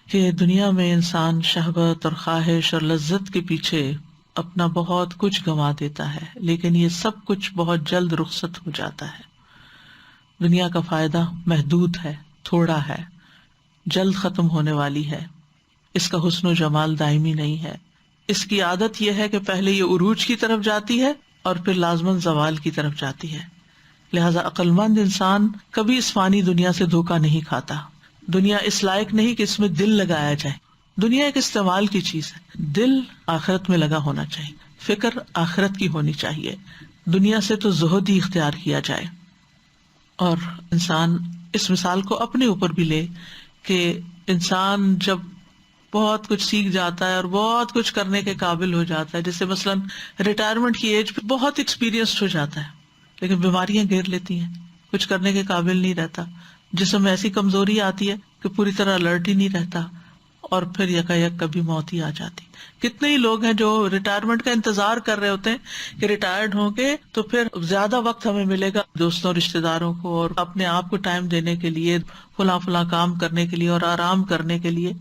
کہ دنیا میں انسان شہوت اور خواہش اور لذت کے پیچھے اپنا بہت کچھ گنوا دیتا ہے، لیکن یہ سب کچھ بہت جلد رخصت ہو جاتا ہے۔ دنیا کا فائدہ محدود ہے، تھوڑا ہے، جلد ختم ہونے والی ہے، اس کا حسن و جمال دائمی نہیں ہے۔ اس کی عادت یہ ہے کہ پہلے یہ عروج کی طرف جاتی ہے اور پھر لازماً زوال کی طرف جاتی ہے۔ لہذا عقل مند انسان کبھی اس فانی دنیا سے دھوکہ نہیں کھاتا۔ دنیا اس لائق نہیں کہ اس میں دل لگایا جائے۔ دنیا ایک استعمال کی چیز ہے، دل آخرت میں لگا ہونا چاہیے، فکر آخرت کی ہونی چاہیے۔ دنیا سے تو زہد ہی اختیار کیا جائے۔ اور انسان اس مثال کو اپنے اوپر بھی لے کہ انسان جب بہت کچھ سیکھ جاتا ہے اور بہت کچھ کرنے کے قابل ہو جاتا ہے، جیسے مثلاً ریٹائرمنٹ کی ایج پہ بہت ایکسپیرینسڈ ہو جاتا ہے، لیکن بیماریاں گھیر لیتی ہیں، کچھ کرنے کے قابل نہیں رہتا، جسم میں ایسی کمزوری آتی ہے کہ پوری طرح الرٹ ہی نہیں رہتا، اور پھر یکایک کبھی موت ہی آ جاتی۔ کتنے ہی لوگ ہیں جو ریٹائرمنٹ کا انتظار کر رہے ہوتے ہیں کہ ریٹائرڈ ہوں گے تو پھر زیادہ وقت ہمیں ملے گا دوستوں رشتہ داروں کو اور اپنے آپ کو ٹائم دینے کے لیے، فلاں فلاں کام کرنے کے لیے اور آرام کرنے کے لیے،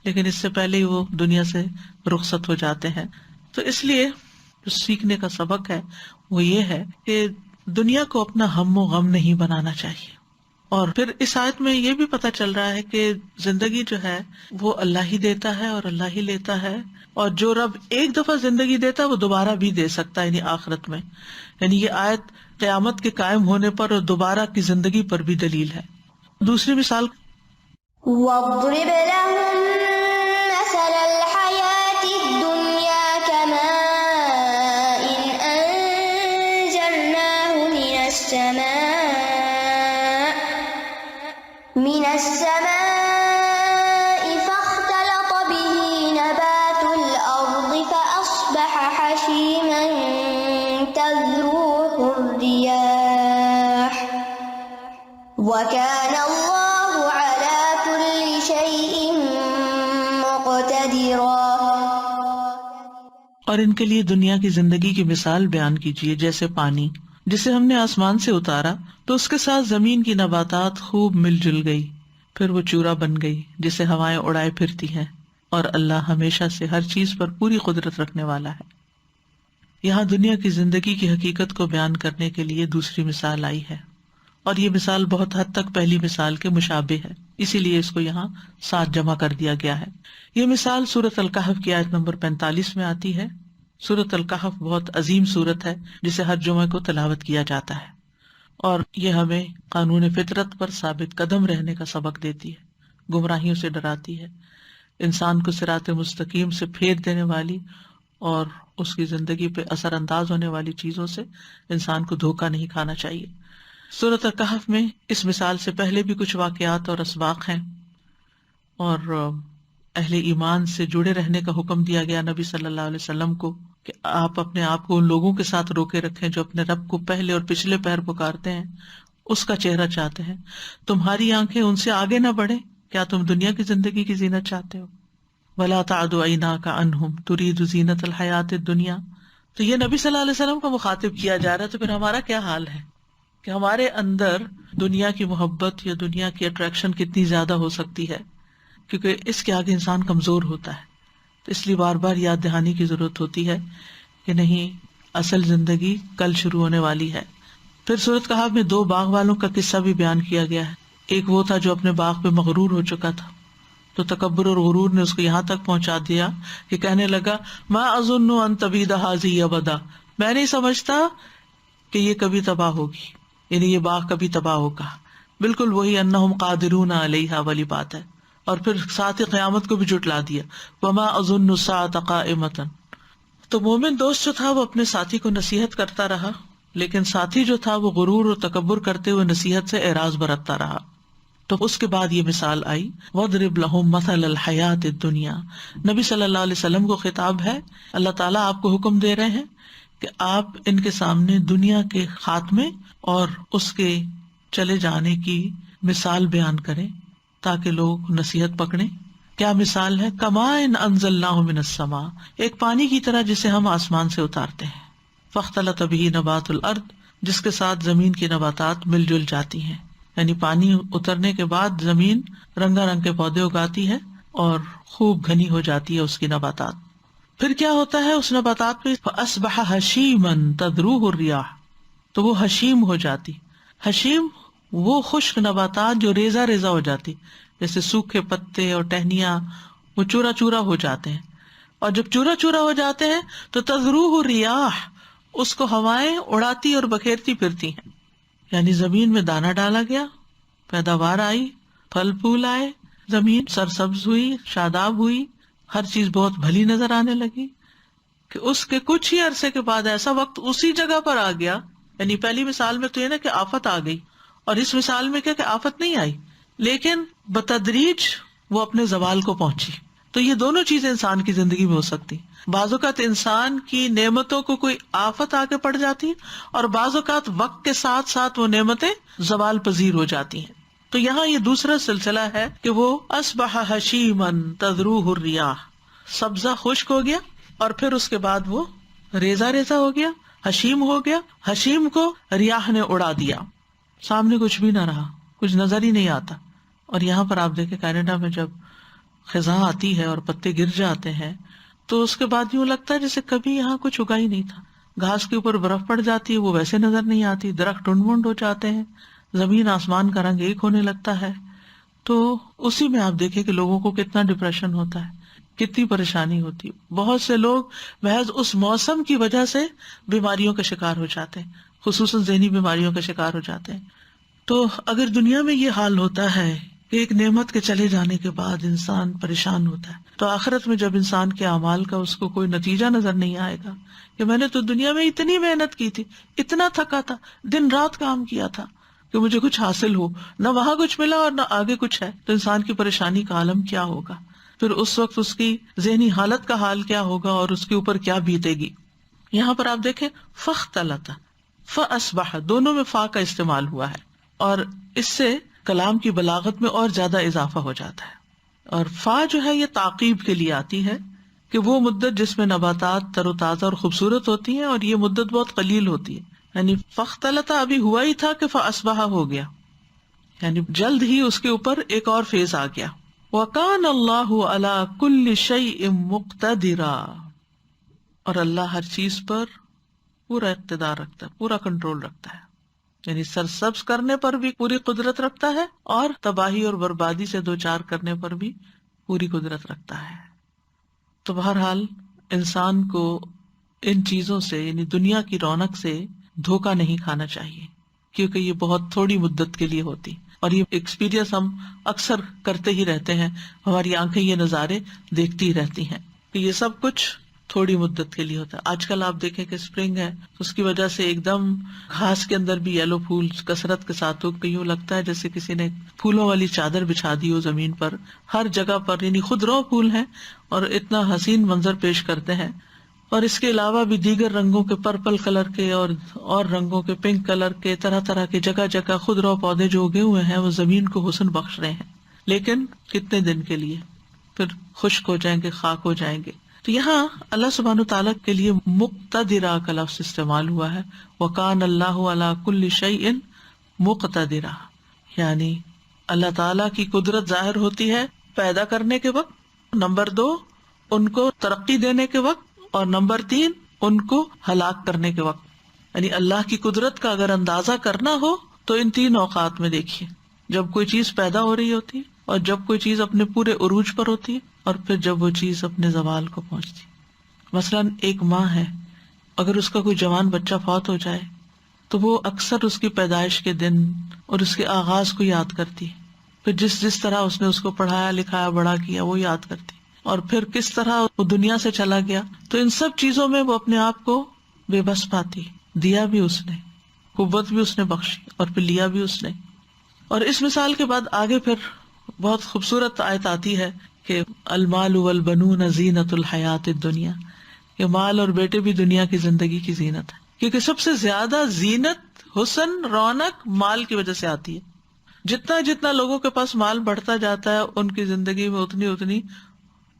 لیکن اس سے پہلے ہی وہ دنیا سے رخصت ہو جاتے ہیں۔ تو اس لیے جو سیکھنے کا سبق ہے وہ یہ ہے کہ دنیا کو اپنا ہم و غم نہیں بنانا چاہیے۔ اور پھر اس آیت میں یہ بھی پتہ چل رہا ہے کہ زندگی جو ہے وہ اللہ ہی دیتا ہے اور اللہ ہی لیتا ہے، اور جو رب ایک دفعہ زندگی دیتا ہے وہ دوبارہ بھی دے سکتا ہے، یعنی آخرت میں۔ یعنی یہ آیت قیامت کے قائم ہونے پر اور دوبارہ کی زندگی پر بھی دلیل ہے۔ دوسری مثال، واضرب لهم مثل الحياة الدنيا كماء أنزلناه من السماء فاختلط به نبات الأرض فأصبح حشيما تذروه الرياح وكان الله على كل شيء مقتدرا۔ اور ان کے لیے دنیا کی زندگی کی مثال بیان کیجیے جیسے پانی جسے ہم نے آسمان سے اتارا تو اس کے ساتھ زمین کی نباتات خوب مل جل گئی، پھر وہ چورا بن گئی جسے ہوائیں اڑائے پھرتی ہیں، اور اللہ ہمیشہ سے ہر چیز پر پوری قدرت رکھنے والا ہے۔ یہاں دنیا کی زندگی کی حقیقت کو بیان کرنے کے لیے دوسری مثال آئی ہے، اور یہ مثال بہت حد تک پہلی مثال کے مشابہ ہے، اسی لیے اس کو یہاں ساتھ جمع کر دیا گیا ہے۔ یہ مثال سورۃ الکہف کی آیت نمبر 45 میں آتی ہے۔ سورۃ الکہف بہت عظیم سورت ہے جسے ہر جمعہ کو تلاوت کیا جاتا ہے، اور یہ ہمیں قانون فطرت پر ثابت قدم رہنے کا سبق دیتی ہے، گمراہیوں سے ڈراتی ہے، انسان کو صراط مستقیم سے پھیر دینے والی اور اس کی زندگی پہ اثر انداز ہونے والی چیزوں سے انسان کو دھوکہ نہیں کھانا چاہیے۔ سورۃ الکہف میں اس مثال سے پہلے بھی کچھ واقعات اور اسباق ہیں، اور اہل ایمان سے جڑے رہنے کا حکم دیا گیا نبی صلی اللہ علیہ وسلم کو کہ آپ اپنے آپ کو ان لوگوں کے ساتھ روکے رکھیں جو اپنے رب کو پہلے اور پچھلے پہر پکارتے ہیں، اس کا چہرہ چاہتے ہیں۔ تمہاری آنکھیں ان سے آگے نہ بڑھیں، کیا تم دنیا کی زندگی کی زینت چاہتے ہو؟ وَلَا تَعْدُ عَيْنَاكَ عَنْهُمْ تُرِيدُ زِينَةَ الْحَيَاةِ الدُّنْيَا۔ تو یہ نبی صلی اللہ علیہ وسلم کو مخاطب کیا جا رہا ہے، تو پھر ہمارا کیا حال ہے کہ ہمارے اندر دنیا کی محبت یا دنیا کی اٹریکشن کتنی زیادہ ہو سکتی ہے، کیونکہ اس کے آگے انسان کمزور ہوتا ہے۔ تو اس لیے بار بار یاد دہانی کی ضرورت ہوتی ہے کہ نہیں، اصل زندگی کل شروع ہونے والی ہے۔ پھر سورۃ کہف میں 2 باغ والوں کا قصہ بھی بیان کیا گیا ہے۔ ایک وہ تھا جو اپنے باغ پہ مغرور ہو چکا تھا، تو تکبر اور غرور نے اس کو یہاں تک پہنچا دیا کہ کہنے لگا ما اظن ان تبید ھذہ ابدا، میں نہیں سمجھتا کہ یہ کبھی تباہ ہوگی، یعنی یہ باغ کبھی تباہ ہوگا۔ بالکل وہی انہم قادرون علیہا والی بات ہے، اور پھر ساتھ ہی قیامت کو بھی جھٹلا دیا، وما اظن الساعۃ قائمۃ۔ تو مومن دوست جو تھا وہ اپنے ساتھی کو نصیحت کرتا رہا، لیکن ساتھی جو تھا وہ غرور اور تکبر کرتے ہوئے نصیحت سے اعراض برتتا رہا۔ تو اس کے بعد یہ مثال آئی، وَاضْرِبْ لَهُمْ مَثَلَ الْحَيَاةِ الدُّنْيَا۔ نبی صلی اللہ علیہ وسلم کو خطاب ہے، اللہ تعالیٰ آپ کو حکم دے رہے ہیں کہ آپ ان کے سامنے دنیا کے خاتمے اور اس کے چلے جانے کی مثال بیان کریں تاکہ لوگ نصیحت پکڑیں۔ کیا مثال ہے؟ کماء انزلناہ من السماء، ایک پانی کی طرح جسے ہم آسمان سے اتارتے ہیں، فاختلط بہ نبات الارض، جس کے ساتھ زمین کی نباتات مل جل جاتی ہیں، یعنی پانی اترنے کے بعد زمین رنگا رنگ کے پودے اگاتی ہے اور خوب گھنی ہو جاتی ہے اس کی نباتات. پھر کیا ہوتا ہے اس نباتات پہ؟ فاصبح ہشیما تذروہ الریاح، تو وہ ہشیم ہو جاتی. ہشیم وہ خشک نباتات جو ریزہ ریزہ ہو جاتی، جیسے سوکھے پتے اور ٹہنیاں، وہ چورا چورا ہو جاتے ہیں، اور جب چورا چورا ہو جاتے ہیں تو تذروہ الریاح، اس کو ہوائیں اڑاتی اور بکھیرتی پھرتی ہیں. یعنی زمین میں دانا ڈالا گیا، پیداوار آئی، پھل پھول آئے، زمین سرسبز ہوئی، شاداب ہوئی، ہر چیز بہت بھلی نظر آنے لگی کہ اس کے کچھ ہی عرصے کے بعد ایسا وقت اسی جگہ پر آ گیا. یعنی پہلی مثال میں تو یہ نا کہ آفت آ گئی، اور اس مثال میں کیا کہ آفت نہیں آئی لیکن بتدریج وہ اپنے زوال کو پہنچی. تو یہ دونوں چیزیں انسان کی زندگی میں ہو سکتی. بعض اوقات انسان کی نعمتوں کو کوئی آفت آ کے پڑ جاتی اور بعض اوقات وقت کے ساتھ ساتھ وہ نعمتیں زوال پذیر ہو جاتی ہیں. تو یہاں یہ دوسرا سلسلہ ہے کہ وہ اصبح ہشیما تذروہ الریاح، سبزہ خشک ہو گیا اور پھر اس کے بعد وہ ریزہ ریزہ ہو گیا، ہشیم ہو گیا. ہشیم کو ریاح نے اڑا دیا، سامنے کچھ بھی نہ رہا، کچھ نظر ہی نہیں آتا. اور یہاں پر آپ دیکھیں کینیڈا میں جب خزاں آتی ہے اور پتے گر جاتے ہیں تو اس کے بعد یوں لگتا ہے جیسے کبھی یہاں کچھ اگا ہی نہیں تھا. گھاس کے اوپر برف پڑ جاتی ہے، وہ ویسے نظر نہیں آتی، درخت ٹنڈ منڈ ہو جاتے ہیں، زمین آسمان کا رنگ ایک ہونے لگتا ہے. تو اسی میں آپ دیکھیں کہ لوگوں کو کتنا ڈپریشن ہوتا ہے، کتنی پریشانی ہوتی ہے. بہت سے لوگ محض اس موسم کی وجہ سے بیماریوں کا شکار ہو جاتے ہیں، خصوصاً ذہنی بیماریوں کا شکار ہو جاتے ہیں. تو اگر دنیا میں یہ حال ہوتا ہے کہ ایک نعمت کے چلے جانے کے بعد انسان پریشان ہوتا ہے، تو آخرت میں جب انسان کے اعمال کا اس کو کوئی نتیجہ نظر نہیں آئے گا کہ میں نے تو دنیا میں اتنی محنت کی تھی، اتنا تھکا تھا، دن رات کام کیا تھا کہ مجھے کچھ حاصل ہو، نہ وہاں کچھ ملا اور نہ آگے کچھ ہے، تو انسان کی پریشانی کا عالم کیا ہوگا؟ پھر اس وقت اس کی ذہنی حالت کا حال کیا ہوگا اور اس کے اوپر کیا بیتے گی. یہاں پر آپ دیکھیں فاختلط، فاصبح، دونوں میں فا کا استعمال ہوا ہے اور اس سے کلام کی بلاغت میں اور زیادہ اضافہ ہو جاتا ہے. اور فا جو ہے یہ تعقیب کے لیے آتی ہے کہ وہ مدت جس میں نباتات تر و تازہ اور خوبصورت ہوتی ہیں، اور یہ مدت بہت قلیل ہوتی ہے. یعنی فاختلط ابھی ہوا ہی تھا کہ فاصبح ہو گیا، یعنی جلد ہی اس کے اوپر ایک اور فیز آ گیا. وَكَانَ اللَّهُ عَلَى كُلِّ شَيْءٍ مُقْتَدِرًا، اور اللہ ہر چیز پر پورا اقتدار رکھتا ہے، پورا کنٹرول رکھتا ہے. یعنی سرسبز کرنے پر بھی پوری قدرت رکھتا ہے اور تباہی اور بربادی سے دوچار کرنے پر بھی پوری قدرت رکھتا ہے. تو بہرحال انسان کو ان چیزوں سے، یعنی دنیا کی رونق سے دھوکہ نہیں کھانا چاہیے، کیونکہ یہ بہت تھوڑی مدت کے لیے ہوتی، اور یہ ایکسپیرینس ہم اکثر کرتے ہی رہتے ہیں، ہماری آنکھیں یہ نظارے دیکھتی رہتی ہیں کہ یہ سب کچھ تھوڑی مدت کے لیے ہوتا ہے. آج کل آپ دیکھیں کہ اسپرنگ ہے، اس کی وجہ سے ایک دم گھاس کے اندر بھی یلو پھول کثرت کے ساتھ اگ پہ، یوں لگتا ہے جیسے کسی نے پھولوں والی چادر بچھا دی ہو زمین پر، ہر جگہ پر، یعنی خود رو پھول ہیں اور اتنا حسین منظر پیش کرتے ہیں. اور اس کے علاوہ بھی دیگر رنگوں کے، پرپل کلر کے اور رنگوں کے، پنک کلر کے، طرح طرح کے جگہ جگہ خود رو پودے جو اگے ہوئے ہیں وہ زمین کو حسن بخش رہے ہیں، لیکن کتنے دن کے لیے، پھر خشک ہو جائیں گے، خاک ہو جائیں گے. تو یہاں اللہ سبحانہ تعالیٰ کے لیے مقتدرہ کا لفظ استعمال ہوا ہے، وَكَانَ اللَّهُ عَلَى كُلِّ شَيْءٍ مُقْتَدِرًا، یعنی اللہ تعالیٰ کی قدرت ظاہر ہوتی ہے پیدا کرنے کے وقت، نمبر 2 ان کو ترقی دینے کے وقت، اور نمبر 3 ان کو ہلاک کرنے کے وقت. یعنی اللہ کی قدرت کا اگر اندازہ کرنا ہو تو ان 3 اوقات میں دیکھیے، جب کوئی چیز پیدا ہو رہی ہوتی ہے، اور جب کوئی چیز اپنے پورے عروج پر ہوتی ہے، اور پھر جب وہ چیز اپنے زوال کو پہنچتی. مثلاً ایک ماں ہے، اگر اس کا کوئی جوان بچہ فوت ہو جائے تو وہ اکثر اس کی پیدائش کے دن اور اس کے آغاز کو یاد کرتی، پھر جس طرح اس نے اس کو پڑھایا لکھایا بڑا کیا وہ یاد کرتی، اور پھر کس طرح وہ دنیا سے چلا گیا. تو ان سب چیزوں میں وہ اپنے آپ کو بے بس پاتی، دیا بھی اس نے، قوت بھی اس نے بخشی، اور پھر لیا بھی اس نے. اور اس مثال کے بعد آگے پھر بہت خوبصورت آیت آتی ہے کہ المال والبنون زینت الحیات الدنیا، کہ مال اور بیٹے بھی دنیا کی زندگی کی زینت ہے، کیونکہ سب سے زیادہ زینت، حسن، رونق مال کی وجہ سے آتی ہے. جتنا جتنا لوگوں کے پاس مال بڑھتا جاتا ہے ان کی زندگی میں اتنی اتنی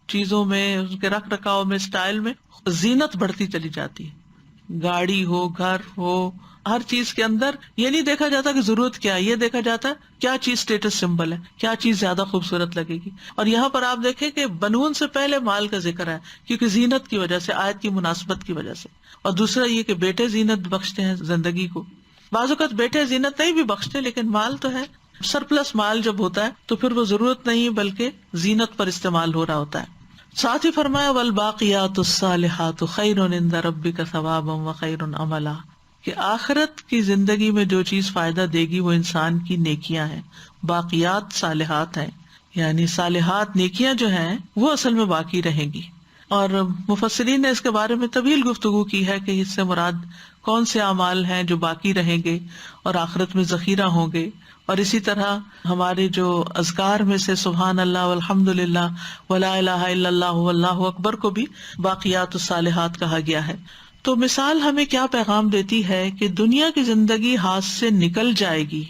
چیزوں میں، ان کے رکھ رکھاؤ میں، اسٹائل میں زینت بڑھتی چلی جاتی ہے. گاڑی ہو، گھر ہو، ہر چیز کے اندر یہ نہیں دیکھا جاتا کہ ضرورت کیا ہے، یہ دیکھا جاتا ہے کیا چیز اسٹیٹس سمبل ہے، کیا چیز زیادہ خوبصورت لگے گی. اور یہاں پر آپ دیکھیں کہ بنون سے پہلے مال کا ذکر ہے، کیونکہ زینت کی وجہ سے، آیت کی مناسبت کی وجہ سے. اور دوسرا یہ کہ بیٹے زینت بخشتے ہیں زندگی کو. بعض اوقات بیٹے زینت نہیں بھی بخشتے، لیکن مال تو ہے. سرپلس مال جب ہوتا ہے تو پھر وہ ضرورت نہیں بلکہ زینت پر استعمال ہو رہا ہوتا ہے. ساتھ ہی فرمایا والباقیات الصالحات خیر عند ربک ثوابا وخیر عملا، کہ آخرت کی زندگی میں جو چیز فائدہ دے گی وہ انسان کی نیکیاں ہیں. باقیات صالحات ہیں، یعنی صالحات نیکیاں جو ہیں وہ اصل میں باقی رہیں گی. اور مفسرین نے اس کے بارے میں طویل گفتگو کی ہے کہ اس سے مراد کون سے اعمال ہیں جو باقی رہیں گے اور آخرت میں ذخیرہ ہوں گے. اور اسی طرح ہمارے جو اذکار میں سے سبحان اللہ والحمد للہ ولا الہ الا اللہ واللہ اکبر کو بھی باقیات الصالحات کہا گیا ہے. تو مثال ہمیں کیا پیغام دیتی ہے کہ دنیا کی زندگی ہاتھ سے نکل جائے گی،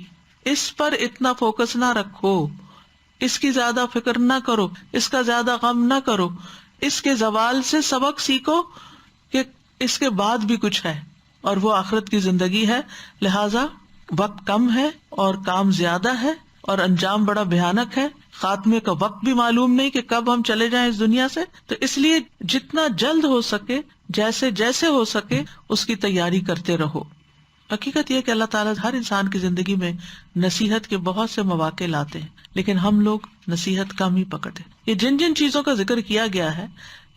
اس پر اتنا فوکس نہ رکھو، اس کی زیادہ فکر نہ کرو، اس کا زیادہ غم نہ کرو. اس کے زوال سے سبق سیکھو کہ اس کے بعد بھی کچھ ہے اور وہ آخرت کی زندگی ہے. لہذا وقت کم ہے اور کام زیادہ ہے اور انجام بڑا بھیانک ہے. خاتمے کا وقت بھی معلوم نہیں کہ کب ہم چلے جائیں اس دنیا سے. تو اس لیے جتنا جلد ہو سکے، جیسے جیسے ہو سکے اس کی تیاری کرتے رہو. حقیقت یہ کہ اللہ تعالیٰ ہر انسان کی زندگی میں نصیحت کے بہت سے مواقع لاتے ہیں، لیکن ہم لوگ نصیحت کم ہی پکڑتے. یہ جن جن چیزوں کا ذکر کیا گیا ہے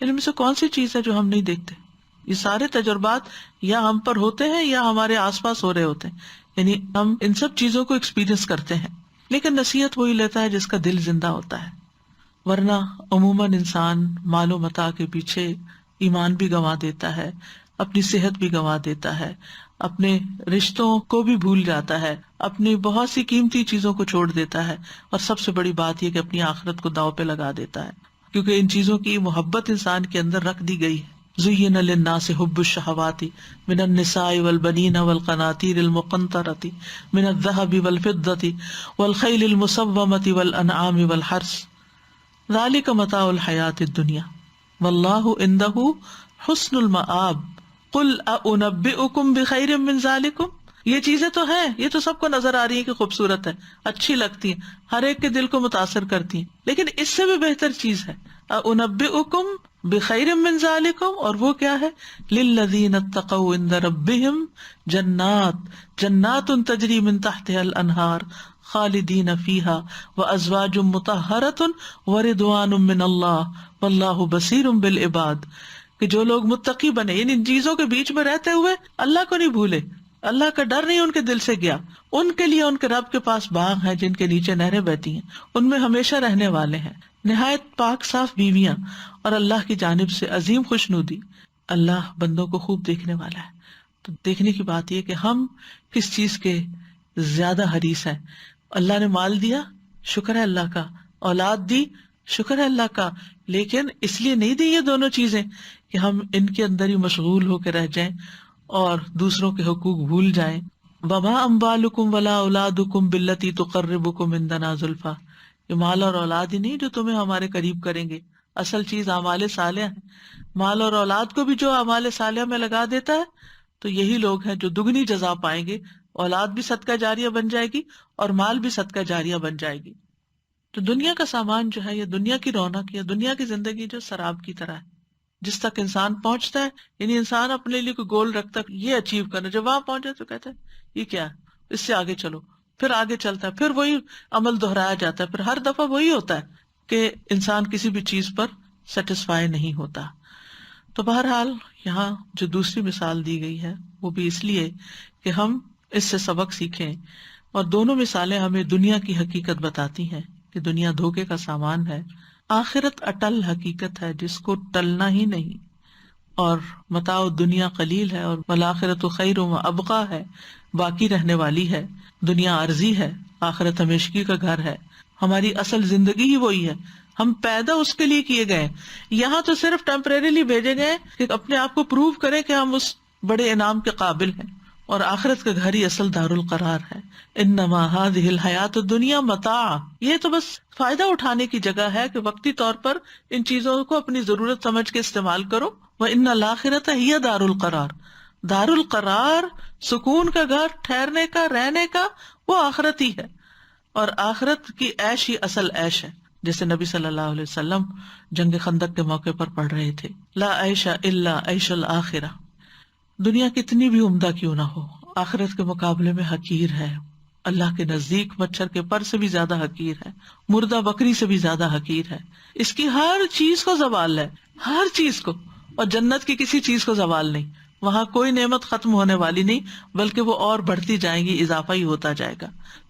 ان میں سے کون سی چیز ہے جو ہم نہیں دیکھتے؟ یہ سارے تجربات یا ہم پر ہوتے ہیں یا ہمارے آس پاس ہو رہے ہوتے ہیں، یعنی ہم ان سب چیزوں کو ایکسپیرئنس کرتے ہیں. لیکن نصیحت وہی لیتا ہے جس کا دل زندہ ہوتا ہے، ورنہ عموماً انسان مال و متاع کے پیچھے ایمان بھی گنوا دیتا ہے، اپنی صحت بھی گنوا دیتا ہے، اپنے رشتوں کو بھی بھول جاتا ہے، اپنی بہت سی قیمتی چیزوں کو چھوڑ دیتا ہے، اور سب سے بڑی بات یہ کہ اپنی آخرت کو داؤ پہ لگا دیتا ہے، کیونکہ ان چیزوں کی محبت انسان کے اندر رکھ دی گئی ہے. زین للناس حب الشہوات من النساء والبنین والقناطیر المقنطرۃ من الذہب والفضۃ والخیل المسومۃ والانعام والحرث ذلک متاع الحیاۃ الدنیا واللہ عندہ حسن المآب قل اؤنبئکم بخیر من ذلکم. یہ چیزیں تو ہیں، یہ تو سب کو نظر آ رہی ہیں کہ خوبصورت ہے، اچھی لگتی ہیں، ہر ایک کے دل کو متاثر کرتی ہیں، لیکن اس سے بھی بہتر چیز ہے اؤنبئکم بخیر من ذالکم، اور وہ کیا ہے؟ للذین اتقوا عند ربہم جنات تجری من تحتها الانہار خالدین فیہا وازواج مطہرۃ ورضوان من اللہ واللہ بصیر بالعباد. کہ جو لوگ متقی بنے، ان چیزوں کے بیچ میں رہتے ہوئے اللہ کو نہیں بھولے، اللہ کا ڈر نہیں ان کے دل سے گیا، ان کے لیے ان کے رب کے پاس باغ ہیں جن کے نیچے نہریں بہتی ہیں، ان میں ہمیشہ رہنے والے ہیں، نہایت پاک صاف بیویاں، اور اللہ کی جانب سے عظیم خوشنودی. اللہ بندوں کو خوب دیکھنے والا ہے. تو دیکھنے کی بات یہ کہ ہم کس چیز کے زیادہ حریص ہیں. اللہ نے مال دیا، شکر ہے اللہ کا، اولاد دی، شکر ہے اللہ کا، لیکن اس لیے نہیں دی یہ دونوں چیزیں کہ ہم ان کے اندر ہی مشغول ہو کے رہ جائیں اور دوسروں کے حقوق بھول جائیں. وما اموالکم ولا اولادکم باللتی تقربکم عندنا زلفیٰ. یہ مال اور اولاد ہی نہیں جو تمہیں ہمارے قریب کریں گے، اصل چیز اعمال صالحہ ہے. مال اور اولاد کو بھی جو اعمال صالحہ میں لگا دیتا ہے تو یہی لوگ ہیں جو دگنی جزا پائیں گے. اولاد بھی صدقہ جاریہ بن جائے گی اور مال بھی صدقہ جاریہ بن جائے گی. تو دنیا کا سامان جو ہے، یہ دنیا کی رونق یا دنیا کی زندگی جو سراب کی طرح ہے، جس تک انسان پہنچتا ہے، یعنی انسان اپنے لیے کوئی گول رکھتا ہے یہ اچیو کرنا، جب وہاں پہنچے تو کہتا ہے یہ کیا ہے، اس سے آگے چلو، پھر آگے چلتا ہے، پھر وہی عمل دہرایا جاتا ہے، پھر ہر دفعہ وہی ہوتا ہے کہ انسان کسی بھی چیز پر سیٹسفائی نہیں ہوتا. تو بہرحال یہاں جو دوسری مثال دی گئی ہے وہ بھی اس لیے کہ ہم اس سے سبق سیکھیں، اور دونوں مثالیں ہمیں دنیا کی حقیقت بتاتی ہیں کہ دنیا دھوکے کا سامان ہے، آخرت اٹل حقیقت ہے جس کو ٹلنا ہی نہیں، اور متاع دنیا قلیل ہے اور والآخرت خیر و ابقیٰ ہے، باقی رہنے والی ہے. دنیا عارضی ہے، آخرت ہمیشگی کا گھر ہے. ہماری اصل زندگی ہی وہی ہے، ہم پیدا اس کے لیے کیے گئے، یہاں تو صرف ٹیمپریریلی بھیجے گئے کہ اپنے آپ کو پروو کریں کہ ہم اس بڑے انعام کے قابل ہیں. اور آخرت کا گھر ہی اصل دار القرار ہے. انما هذه الحیات الدنیا متاع، یہ تو بس فائدہ اٹھانے کی جگہ ہے کہ وقتی طور پر ان چیزوں کو اپنی ضرورت سمجھ کے استعمال کرو. وان الاخرۃ ہی دار القرار، دار القرار سکون کا گھر، ٹھہرنے کا، رہنے کا، وہ آخرت ہی ہے. اور آخرت کی عیش ہی اصل عیش ہے، جیسے نبی صلی اللہ علیہ وسلم جنگ خندق کے موقع پر پڑھ رہے تھے، لا عیش الا عیش الآخرہ. دنیا کتنی بھی عمدہ کیوں نہ ہو، آخرت کے مقابلے میں حقیر ہے. اللہ کے نزدیک مچھر کے پر سے بھی زیادہ حقیر ہے، مردہ بکری سے بھی زیادہ حقیر ہے. اس کی ہر چیز کو زوال ہے، ہر چیز کو. اور جنت کی کسی چیز کو زوال نہیں، وہاں کوئی نعمت ختم ہونے والی نہیں، بلکہ وہ اور بڑھتی جائیں گی، اضافہ ہی ہوتا جائے گا.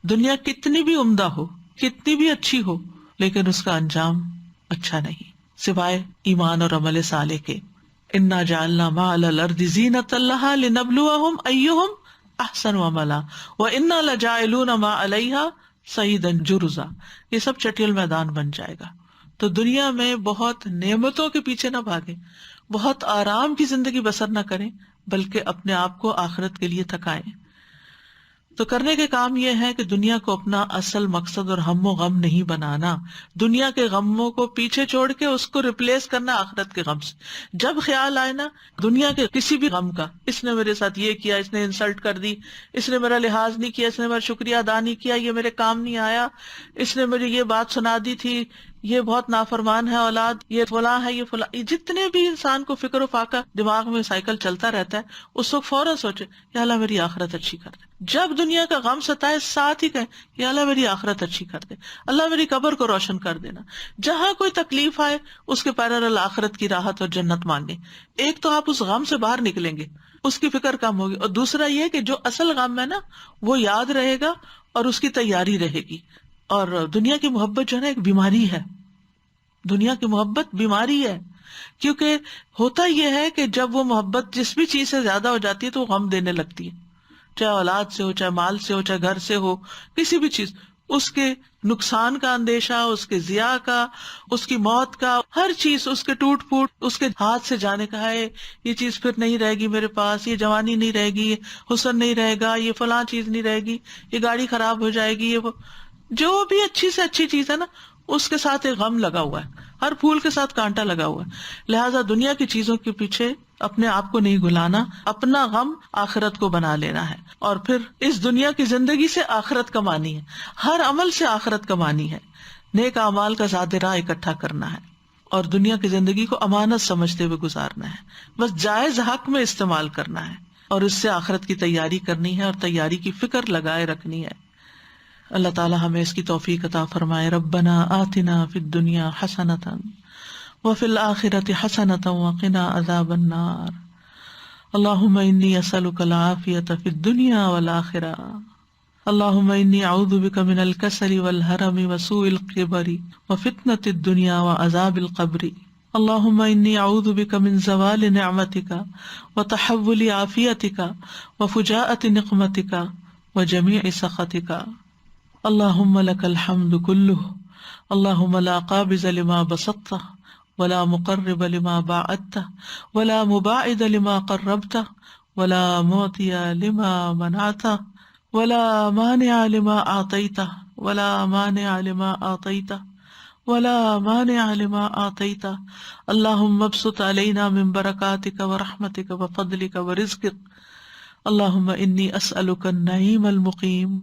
دنیا کتنی بھی عمدہ ہو، کتنی بھی اچھی ہو، لیکن اس کا انجام اچھا نہیں، سوائے ایمان اور عمل صالح کے. انا جعلنا ما علی الارض زینۃ لها لنبلوہم ایہم احسن عملا وانا لجاعلون ما علیہا صعیدا جرزا. یہ سب چٹیل میدان بن جائے گا. تو دنیا میں بہت نعمتوں کے پیچھے نہ بھاگیں، بہت آرام کی زندگی بسر نہ کریں، بلکہ اپنے آپ کو آخرت کے لیے تھکائیں. تو کرنے کے کام یہ ہے کہ دنیا کو اپنا اصل مقصد اور ہم و غم نہیں بنانا، دنیا کے غموں کو پیچھے چھوڑ کے اس کو ریپلیس کرنا آخرت کے غم سے. جب خیال آئے نا دنیا کے کسی بھی غم کا، اس نے میرے ساتھ یہ کیا، اس نے انسلٹ کر دی، اس نے میرا لحاظ نہیں کیا، اس نے میرا شکریہ ادا نہیں کیا، یہ میرے کام نہیں آیا، اس نے مجھے یہ بات سنا دی تھی، یہ بہت نافرمان ہے اولاد، یہ فلاں ہے، یہ فلاں، جتنے بھی انسان کو فکر و فاقہ دماغ میں سائیکل چلتا رہتا ہے، اس وقت فوراً سوچے یا اللہ میری آخرت اچھی کر دے. جب دنیا کا غم ستائے ساتھ ہی کہیں یا اللہ میری آخرت اچھی کر دے، اللہ میری قبر کو روشن کر دینا. جہاں کوئی تکلیف آئے اس کے پیرالل آخرت کی راحت اور جنت مانگے. ایک تو آپ اس غم سے باہر نکلیں گے، اس کی فکر کم ہوگی، اور دوسرا یہ کہ جو اصل غم ہے نا وہ یاد رہے گا اور اس کی تیاری رہے گی. اور دنیا کی محبت جو ہے نا ایک بیماری ہے، دنیا کی محبت بیماری ہے. کیونکہ ہوتا یہ ہے کہ جب وہ محبت جس بھی چیز سے زیادہ ہو جاتی ہے تو وہ غم دینے لگتی ہے، چاہے اولاد سے ہو، چاہے مال سے ہو، چاہے گھر سے ہو، کسی بھی چیز، اس کے نقصان کا اندیشہ، اس کے ضیاع کا، اس کی موت کا، ہر چیز، اس کے ٹوٹ پھوٹ، اس کے ہاتھ سے جانے کا ہے، یہ چیز پھر نہیں رہے گی میرے پاس، یہ جوانی نہیں رہے گی، یہ حسن نہیں رہے گا، یہ فلاں چیز نہیں رہے گی، یہ گاڑی خراب ہو جائے گی، یہ وہ جو بھی اچھی سے اچھی چیز ہے نا اس کے ساتھ ایک غم لگا ہوا ہے، ہر پھول کے ساتھ کانٹا لگا ہوا ہے. لہٰذا دنیا کی چیزوں کے پیچھے اپنے آپ کو نہیں گھلانا، اپنا غم آخرت کو بنا لینا ہے. اور پھر اس دنیا کی زندگی سے آخرت کمانی ہے، ہر عمل سے آخرت کمانی ہے. نیک اعمال کا زاد راہ اکٹھا کرنا ہے اور دنیا کی زندگی کو امانت سمجھتے ہوئے گزارنا ہے، بس جائز حق میں استعمال کرنا ہے اور اس سے آخرت کی تیاری کرنی ہے اور تیاری کی فکر لگائے رکھنی ہے. اللہ تعالی ہمیں اس کی توفیق عطا فرمائے. ربنا آتنا فی الدنیا حسنۃ وفی الآخرۃ حسنۃ وقنا عذاب النار. اللہم انی اسألک العافیۃ فی الدنیا والآخرہ. اللہم انی اعوذ بک من الکسل والحرم وسوء القبر وفتنۃ الدنیا وعذاب القبر. اللہم انی اعوذ بک من زوال نعمتک وتحول عافیتک وفجاءۃ نقمتک وجمیع سخطک. اللہم لک الحمد کلہ، اللہم لا قابض لما بسطت ولا مقرب لما باعدت ولا مباعد لما قربت ولا معطی لما منعت ولا مانع لما اعطیت ولا مانع لما اعطیت ولا مانع لما اعطیت. اللہم ابسط علینا من برکاتک ورحمتک وفضلک ورزقک. اللہم انی اسألک النعیم المقیم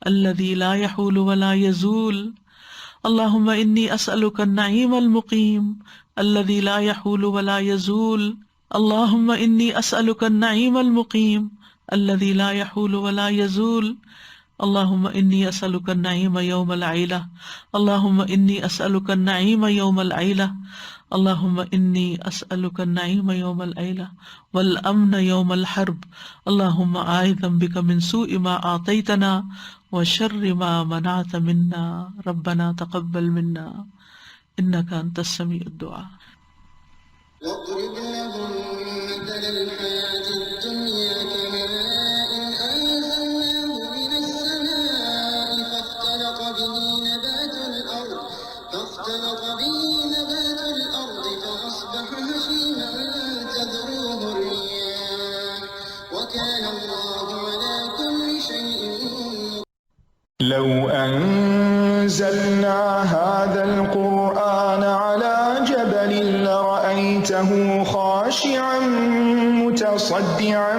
الذی لا یحول ولا یزول. اللہم انی اسألک النعیم المقیم الذی لا یحول ولا یزول. اللہم انی اسألک النعیم المقیم الذی لا یحول ولا یزول. اللہم انی اسألک النعیم یوم العیلہ. اللہم انی اسألک النعیم یوم العیلہ. اللہم انی اسألک النعیم یوم العیلہ والامن یوم الحرب. اللہم اعوذ بک من سوء ما اعطیتنا وشر ما منعت منا. ربنا تقبل منا انک انت السمیع الدعاء. واضرب لهم مثل الحياة الدنيا كماء أنزلناه من السماء فاختلط به نبات الأرض فأصبح هشيما تذروه الرياح وكان الله لو أنزلنا هذا القرآن على جبل لرأيته خاشعا متصدعا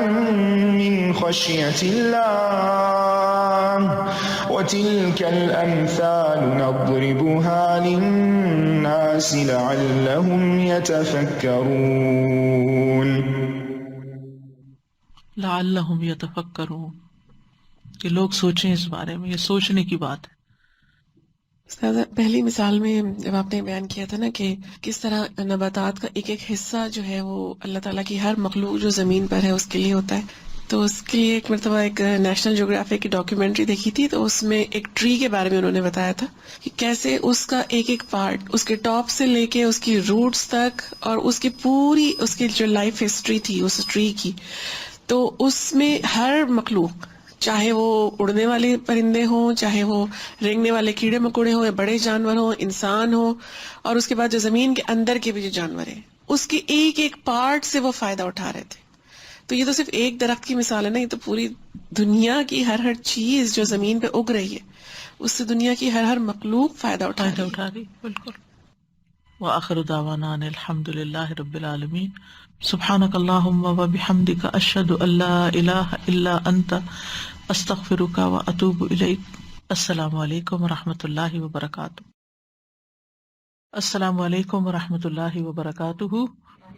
من خشية الله وتلك الأمثال نضربها للناس لعلهم يتفكرون. لعلہم یتفکرون، کہ لوگ سوچیں اس بارے میں، یہ سوچنے کی بات ہے. استاذہ، پہلی مثال میں جب آپ نے بیان کیا تھا نا کہ کس طرح نباتات کا ایک ایک حصہ جو ہے وہ اللہ تعالیٰ کی ہر مخلوق جو زمین پر ہے اس کے لیے ہوتا ہے، تو اس کے لیے ایک مرتبہ ایک نیشنل جیوگرافی کی ڈاکیومنٹری دیکھی تھی، تو اس میں ایک ٹری کے بارے میں انہوں نے بتایا تھا کہ کیسے اس کا ایک ایک پارٹ، اس کے ٹاپ سے لے کے اس کی روٹس تک، اور اس کی پوری اس کی جو لائف ہسٹری تھی اس ٹری کی، تو اس میں ہر مخلوق، چاہے وہ اڑنے والے پرندے ہوں، چاہے وہ رینگنے والے کیڑے مکوڑے ہوں، یا بڑے جانور ہوں، انسان ہو، اور اس کے بعد جو زمین کے اندر کے بھی جو جانور ہیں، اس کے ایک ایک پارٹ سے وہ فائدہ اٹھا رہے تھے. تو یہ تو صرف ایک درخت کی مثال ہے نا، یہ تو پوری دنیا کی ہر چیز جو زمین پہ اگ رہی ہے اس سے دنیا کی ہر مخلوق فائدہ اٹھا رہی ہے. رہی بالکل. وآخر دعوانا ان الحمد للہ رب العالمین. سبحانک اللہم وبحمدک اشہد ان لا الہ الا انت استغفرک واتوب الیک. السلام علیکم ورحمۃ اللہ وبرکاتہ. السلام علیکم ورحمۃ اللہ وبرکاتہ.